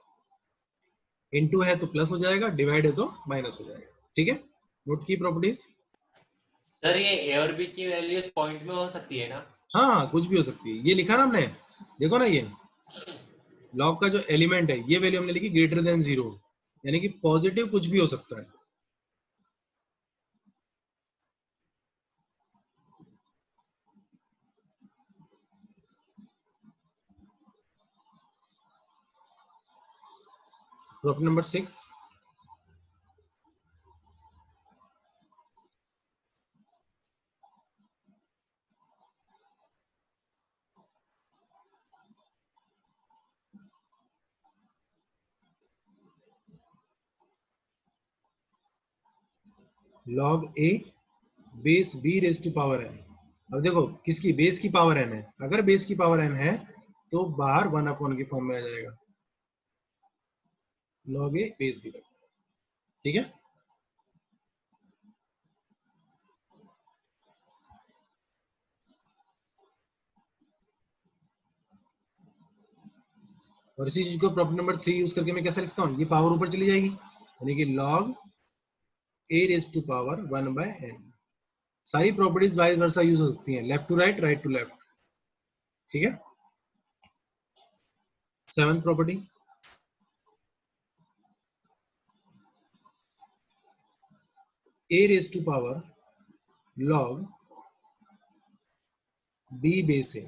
[SPEAKER 1] इनटू है तो प्लस हो जाएगा, डिवाइड है तो माइनस हो जाएगा, ठीक है। नोट की प्रॉपर्टीज,
[SPEAKER 2] सर ये ए और बी की वैल्यूज पॉइंट में हो सकती है ना?
[SPEAKER 1] हाँ कुछ भी हो सकती है, ये लिखा ना हमने, देखो ना ये लॉग का जो एलिमेंट है ये वैल्यू हमने लिखी ग्रेटर देन 0, यानी कि पॉजिटिव कुछ भी हो सकता है। Property number 6 log a base b raise to power n। अब देखो किसकी, बेस की पावर n है, अगर बेस की पावर n है तो बाहर 1 अपॉन के फॉर्म में आ जाएगा, log a बेस b, ठीक है। और इसी चीज को प्रॉपर्टी नंबर 3 यूज करके मैं कैसे लिखता हूँ, ये पावर ऊपर चली जाएगी, यानी कि log a raised to power 1/n। सारी प्रॉपर्टीज वाइस वर्सा यूज हो सकती हैं, left to right, right to left, ठीक है। 7th property, a raised to power log b base a।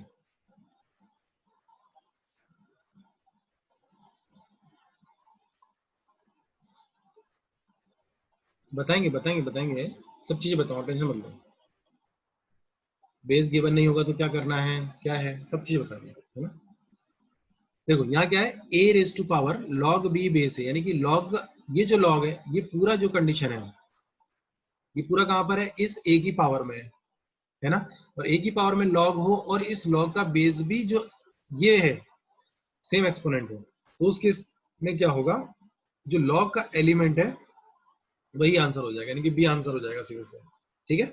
[SPEAKER 1] बताएंगे बताएंगे बताएंगे, सब चीजें बताओ, टेंशन मत लो। बेस गिवन नहीं होगा तो क्या करना है, क्या है, सब चीजें बताएंगे, है ना। देखो यहाँ क्या है, a raise to power log b base है, यानी कि log, ये जो log है, ये पूरा जो कंडीशन है, ये पूरा कहां पर है, इस a की पावर में है ना। और a की पावर में log हो और इस log का बेस भी जो ये है सेम एक्सपोनेंट हो, तो उस केस में क्या होगा, जो log का एलिमेंट है वही आंसर हो जाएगा, यानी कि बी आंसर हो जाएगा सीरियसली, ठीक है।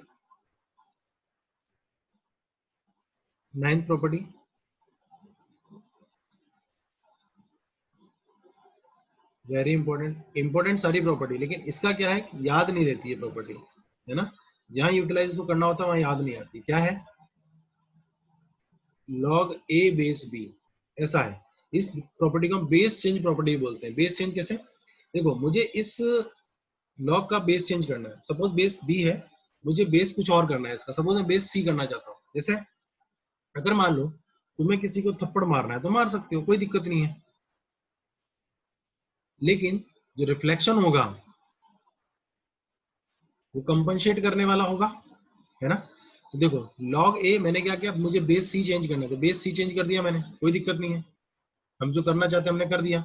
[SPEAKER 1] 9th प्रॉपर्टी, वेरी इंपॉर्टेंट सारी प्रॉपर्टी, लेकिन इसका क्या है, याद नहीं रहती है प्रॉपर्टी, है ना। जहां यूटिलाइज इसको करना होता है वहां याद नहीं आती। क्या है, log a बेस b, ऐसा है। इस प्रॉपर्टी को हम बेस चेंज प्रॉपर्टी बोलते हैं। बेस चेंज कैसे, देखो मुझे इस log का बेस चेंज करना है, सपोज बेस b है, मुझे बेस कुछ और करना है इसका, सपोज मैं बेस c करना चाहता हूँ। जैसे अगर मान लो तुम्हें किसी को थप्पड़ मारना है तो मार सकते हो, कोई दिक्कत नहीं है, लेकिन जो रिफ्लेक्शन होगा वो कंपनसेट करने वाला होगा, है ना। तो देखो log a, मैंने क्या किया, मुझे बेस c चेंज करना है तो बेस c चेंज कर दिया मैंने, कोई दिक्कत नहीं है, हम जो करना चाहते हैं हमने कर दिया।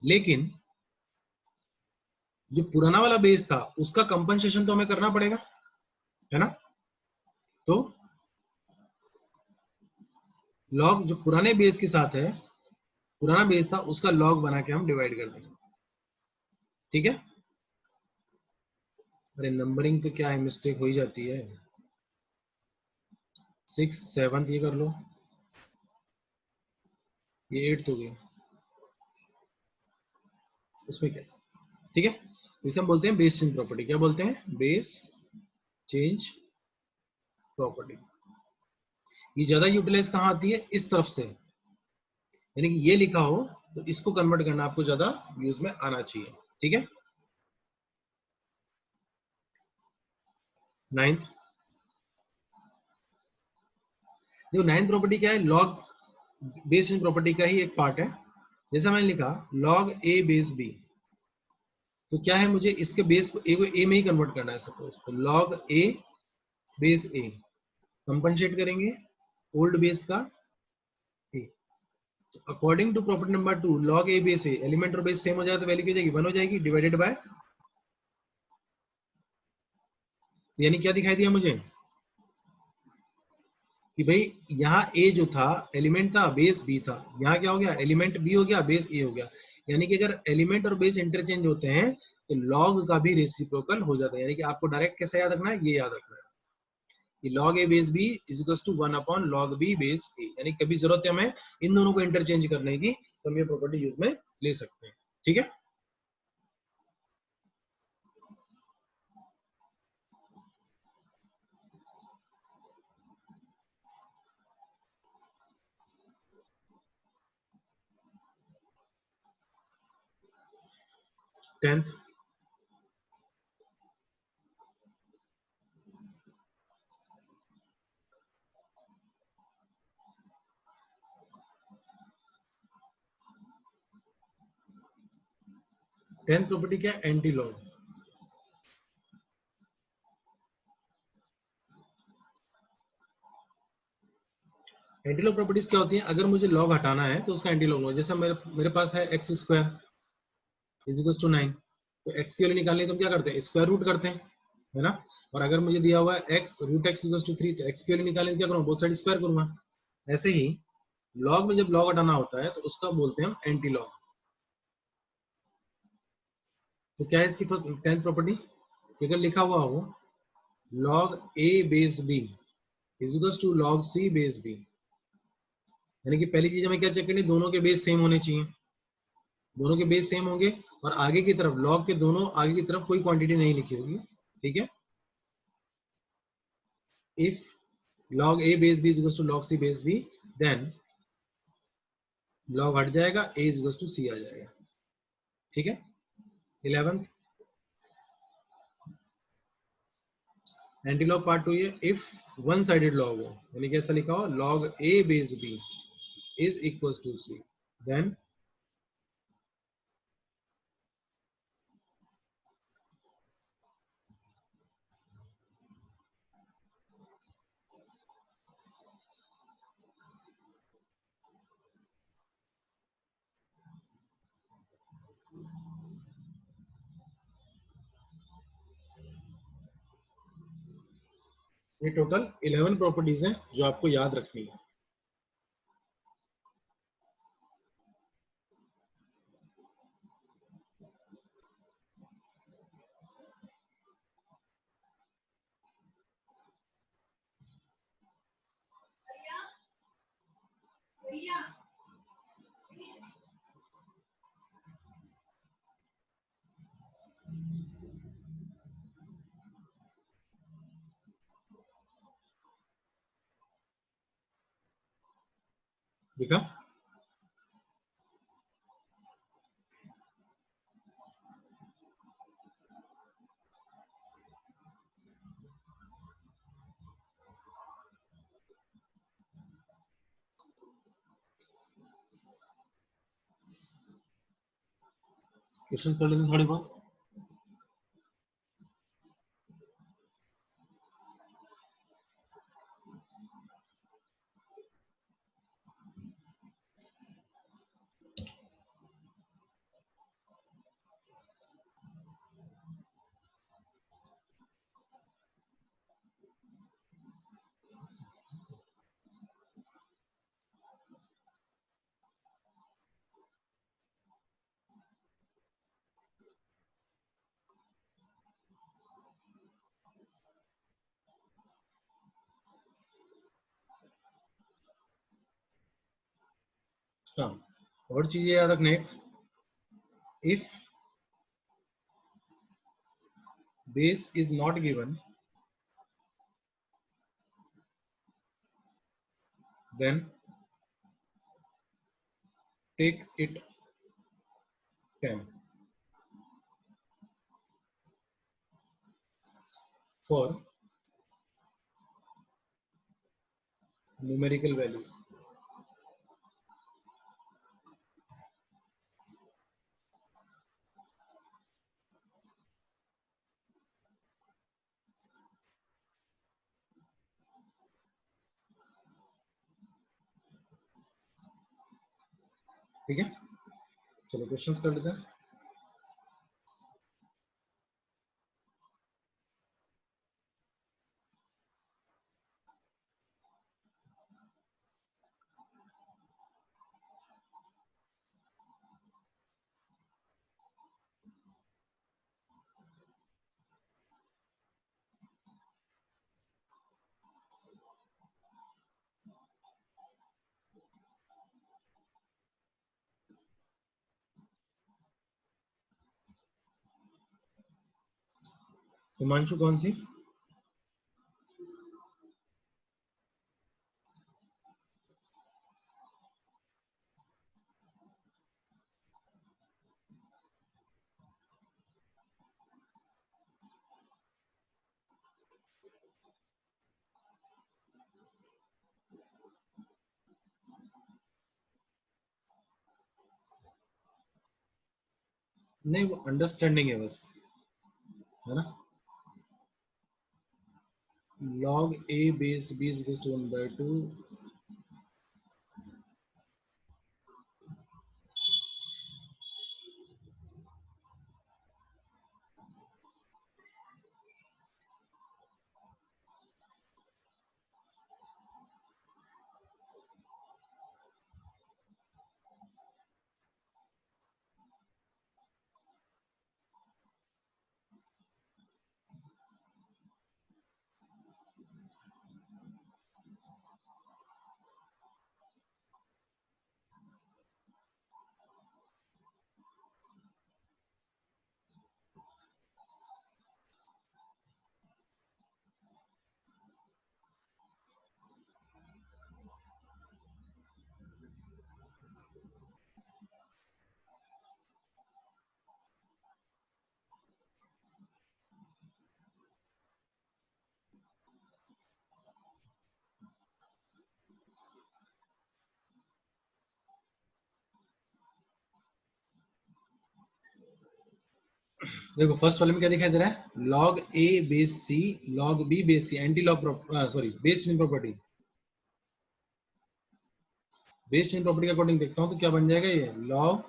[SPEAKER 1] लेकिन जो पुराना वाला बेस था उसका कंपनसेशन तो हमें करना पड़ेगा, है ना। तो log जो पुराने बेस के साथ है, पुराना बेस था उसका log बना के हम डिवाइड कर देंगे, ठीक है। अरे नंबरिंग तो क्या है, मिस्टेक हो ही जाती है। 6 7 ये कर लो, ये 8 हो गई, उसमें क्या, ठीक है। इसे हम बोलते हैं बेस चेंज प्रॉपर्टी। क्या बोलते हैं, बेस चेंज प्रॉपर्टी। ये ज्यादा यूटिलाइज कहाँ आती है, इस तरफ से, यानी कि ये लिखा हो तो इसको कन्वर्ट करना आपको ज्यादा यूज में आना चाहिए, ठीक है। 9th, देखो 9th प्रॉपर्टी क्या है, लॉग बेस चेंज प्रॉपर्टी का ही एक पार्ट है। जैसा मैंने लिखा log a बेस b, तो क्या है, मुझे इसके बेस को a में ही कन्वर्ट करना है। सपोज तो log a base a, compensate करेंगे ओल्ड बेस का a। तो according to property number 2, log a base a, element और बेस सेम हो जाए तो वैल्यू क्या जाएगी, 1 हो जाएगी, डिवाइडेड बाय, यानी क्या दिखाई दिया मुझे कि भाई यहाँ a जो था एलिमेंट था, बेस b था, यहाँ क्या हो गया, एलिमेंट b हो गया, बेस a हो गया। यानी कि अगर एलिमेंट और बेस इंटरचेंज होते हैं तो log का भी रेसिप्रोकल हो जाता है। यानी कि आपको डायरेक्ट कैसे याद रखना है, ये याद रखना है कि log a base b is equal to 1 upon log b base a। यानी कभी जरूरत है हमें इन दोनों को इंटरचेंज करने की तो हम ये प्रॉपर्टी यूज में ले सकते हैं, ठीक है। टेंथ, प्रॉपर्टी क्या है, anti log. Anti log properties क्या होती हैं, अगर मुझे लॉग हटाना है तो उसका एंटी लॉग लो। जैसे मेरे पास है x square is equal to 9, तो x की वैल्यू निकालनी है तो हम क्या करते हैं, स्क्वायर रूट करते हैं, है ना। और अगर मुझे दिया हुआ है x root x equal to 3, तो x की वैल्यू निकालनी है तो क्या करूंगा, बोथ साइड स्क्वायर करूंगा। ऐसे ही लॉग में जब लॉग हटाना होता है तो उसका बोलते हैं हम एंटी लॉग। तो क्या है इसकी 10th प्रॉपर्टी, अगर लिखा हुआ हो log a base b is equal to log c base b, यानी कि पहली चीज हमें क्या चेक करनी है, दोनों के बेस सेम होने चाहिए, दोनों के बेस सेम होंगे और आगे की तरफ लॉग के दोनों आगे की तरफ कोई क्वांटिटी नहीं लिखी होगी, ठीक है। If log a base b is equals to log c base b, then log हट जाएगा, a is equals to c आ जाएगा, ठीक है। 11th एंटी लॉग पार्ट 2 ये इफ वन साइडेड लॉग हो, यानी कैसा लिखा हो log a base b is equals to c, then ये टोटल 11 प्रॉपर्टीज हैं जो आपको याद रखनी है। देखा, क्वेश्चन कर लेते हैं थोड़े बहुत। हाँ, और चीजें याद रखने, if base is not given, then take it 10 for numerical value, ठीक है। चलो क्वेश्चंस कर लेते हैं। हिमांशु कौन सी? नहीं, वो अंडरस्टैंडिंग है बस, है ना। log a base b is equals to 1/2, देखो फर्स्ट वाले में क्या दिखाई दे रहा है, log a base c log b base c, anti log sorry base chain property, base chain property के अकॉर्डिंग देखता हूं तो क्या बन जाएगा, ये log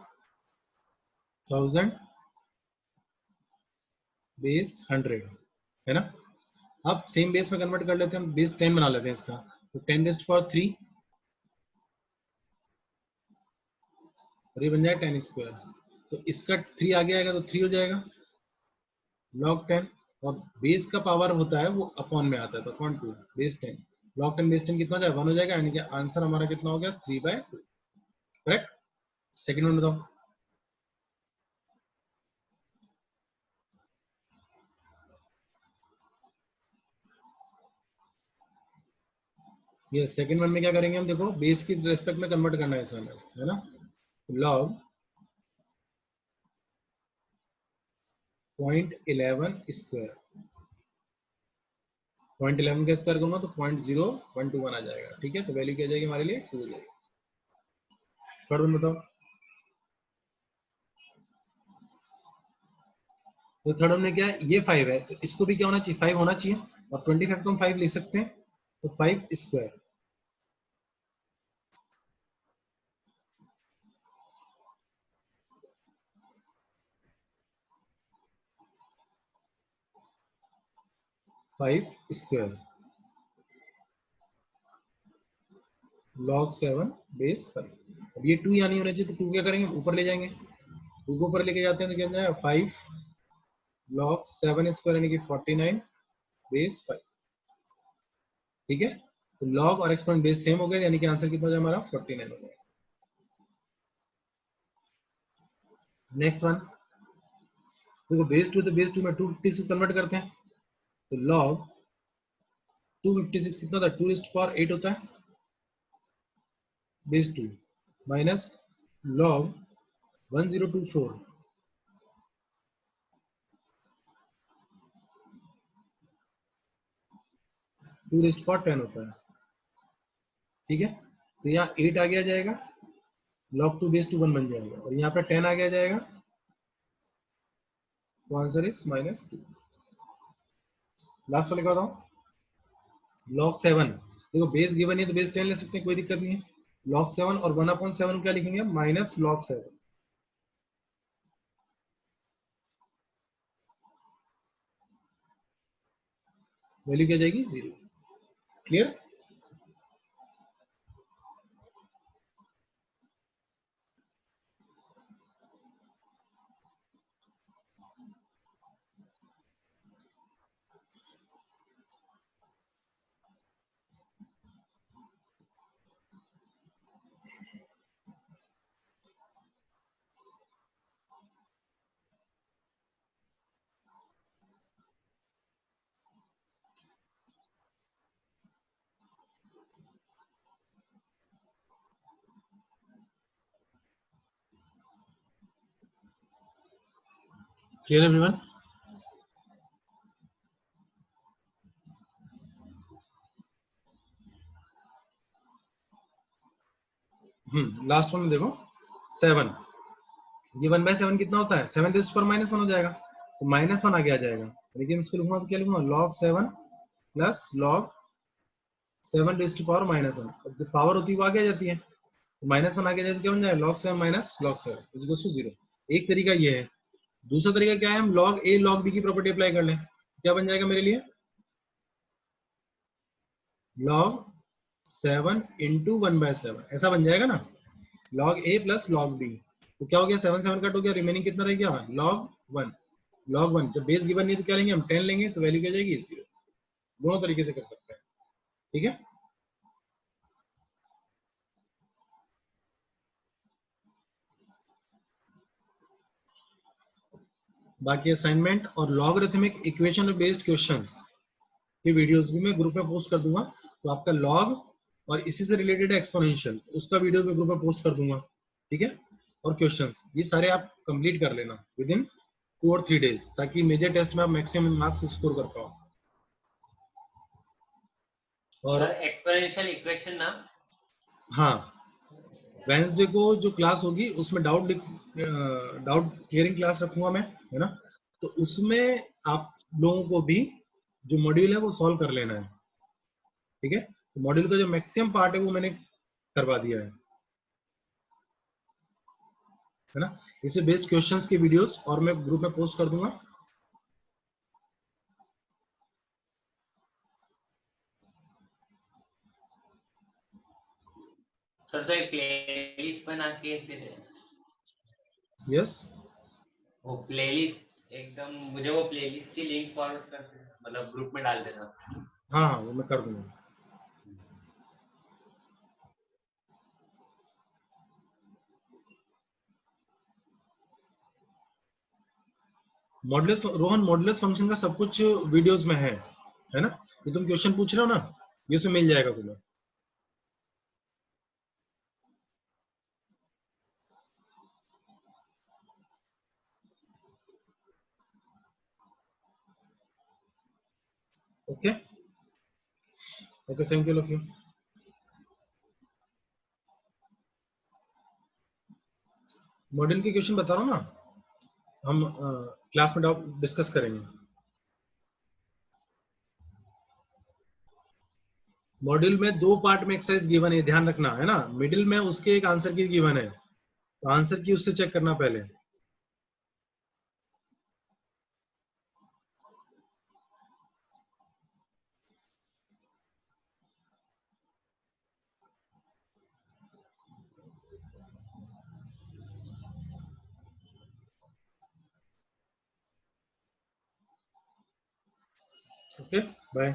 [SPEAKER 1] 1000 बेस 100 है ना। अब सेम बेस में कन्वर्ट कर लेते हैं हम, बेस 10 बना लेते हैं इसका, तो 10 रेस्ट पावर 3 और ये बन जाएगा 10 स्क्वायर, तो इसका 3 आगे आएगा तो 3 हो जाएगा log 10, और बेस का पावर होता है वो अपॉन में आता है, तो अपॉन 2 बेस 10, log 10 बेस 10 कितना हो जाएगा 1 हो जाएगा, यानी कि आंसर हमारा कितना हो गया 3/2, करेक्ट। सेकंड वन बताओ। ये सेकंड वन में क्या करेंगे हम, देखो बेस की रेस्पेक्ट में कन्वर्ट करना है इस वाले, है ना, log 0.11 स्क्वायर, 0.11 का स्क्वायर करूंगा तो 0.0121 आ जाएगा, ठीक है, तो वैल्यू क्या आ जाएगी हमारे लिए 2 हो जाएगी। थर्ड वन बताओ। तो थर्ड वन में क्या है, ये 5 है तो इसको भी क्या होना चाहिए 5 होना चाहिए, और 25 को हम 5 लिख सकते हैं, तो 5 स्क्वायर, log 7 बेस 5। अब ये 2 यहाँ नहीं होना चाहिए, तो 2 क्या करेंगे ऊपर ले जाएंगे, 2 को ऊपर लेके जाते हैं तो क्या हो जाएगा 5 log 7 स्क्वायर यानी कि 49 बेस 5, ठीक है, तो log और एक्सपोनेंट बेस सेम हो गए, यानी कि आंसर कितना हो जाएगा हमारा 49 हो गया। नेक्स्ट वन देखो, बेस 2 तो बेस 2 में 256 कन्वर्ट करते हैं, तो log 256 कितना था 2 raised to power 8 होता है base 2 minus log 1024 2 raised to power 10 होता है, ठीक है, तो यहाँ 8 आगे आ जाएगा, log 2 बेस 2 1 बन जाएगा, और यहाँ पे 10 आगे आ जाएगा, तो आंसर इज -2। लास्ट वाले का बताओ, log 7 देखो बेस गिवन है तो बेस 10 ले सकते हैं, कोई दिक्कत नहीं है, log 7 और 1/7 क्या लिखेंगे माइनस log 7, वैल्यू क्या जाएगी 0। Clear. Clear everyone. Last one में देखो 7, ये 1/7 कितना होता है 7 रेज़ पर -1 हो जाएगा, तो -1 आगे आ जाएगा, लेकिन इसको लिखूंगा तो क्या लिखूंगा log 7 plus log 7 raise to power -1, अब पावर होती है वो आगे आ जाती है, तो -1 आगे जाए तो क्या बन जाएगा log 7 minus log 7 is equal to 0। एक तरीका ये है, दूसरा तरीका क्या है, हम log a log b की प्रॉपर्टी अप्लाई कर लें, क्या बन जाएगा मेरे लिए log 7 इंटू 1/7 ऐसा बन जाएगा ना, log a plus log b, तो क्या हो गया 7 7 कट हो गया, रिमेनिंग कितना रह गया log 1, log 1 जब बेस गिवन नहीं तो क्या लेंगे हम 10 लेंगे, तो वैल्यू क्या जाएगी 0। दोनों तरीके से कर सकते हैं, ठीक है। बाकी असाइनमेंट और लॉगरिथमिक इक्वेशन बेस्ड क्वेश्चंस की वीडियोस भी मैं ग्रुप में पोस्ट कर दूंगा, तो आपका लॉग और इसी से रिलेटेड एक्सपोनेंशियल उसका वीडियो मैं ग्रुप में पोस्ट कर दूंगा, ठीक है, और क्वेश्चंस ये सारे आप कंप्लीट कर लेना विद इन 2 और 3 डेज, ताकि मेजर टेस्ट में आप मैक्सिमम मार्क्स स्कोर कर पाओ। और
[SPEAKER 2] एक्सपोनेंशियल इक्वेशन ना,
[SPEAKER 1] हाँ वेंसडे को जो क्लास होगी उसमें डाउट क्लियरिंग क्लास रखूंगा मैं, है ना, तो उसमें आप लोगों को भी जो मॉड्यूल है वो सॉल्व कर लेना है, ठीक है। तो मॉड्यूल का जो मैक्सिमम पार्ट है वो मैंने करवा दिया है ना। इससे बेस्ड क्वेश्चंस की वीडियोस और मैं ग्रुप में पोस्ट कर दूंगा।
[SPEAKER 2] सर तो एक प्लेलिस्ट बना के फिर
[SPEAKER 1] यस,
[SPEAKER 2] वो प्लेलिस्ट एकदम मुझे वो प्लेलिस्ट की लिंक फॉरवर्ड कर देना, मतलब ग्रुप में डाल देना।
[SPEAKER 1] हाँ हाँ वो मैं कर दूंगा। मॉडलेस रोहन, मॉडलेस फंक्शन का सब कुछ वीडियोस में है ना। ये तुम क्वेश्चन पूछ रहे हो ना, ये उसमें मिल जाएगा तुम्हें। Okay okay, thank you love you. Model के क्वेश्चन बता रहा हूँ ना, हम क्लास में डिस्कस करेंगे। मॉड्यूल में 2 पार्ट में एक्सरसाइज गिवन है, ध्यान रखना है ना। मिडिल में उसके एक आंसर की गिवन है, तो आंसर की उससे चेक करना पहले। Okay bye.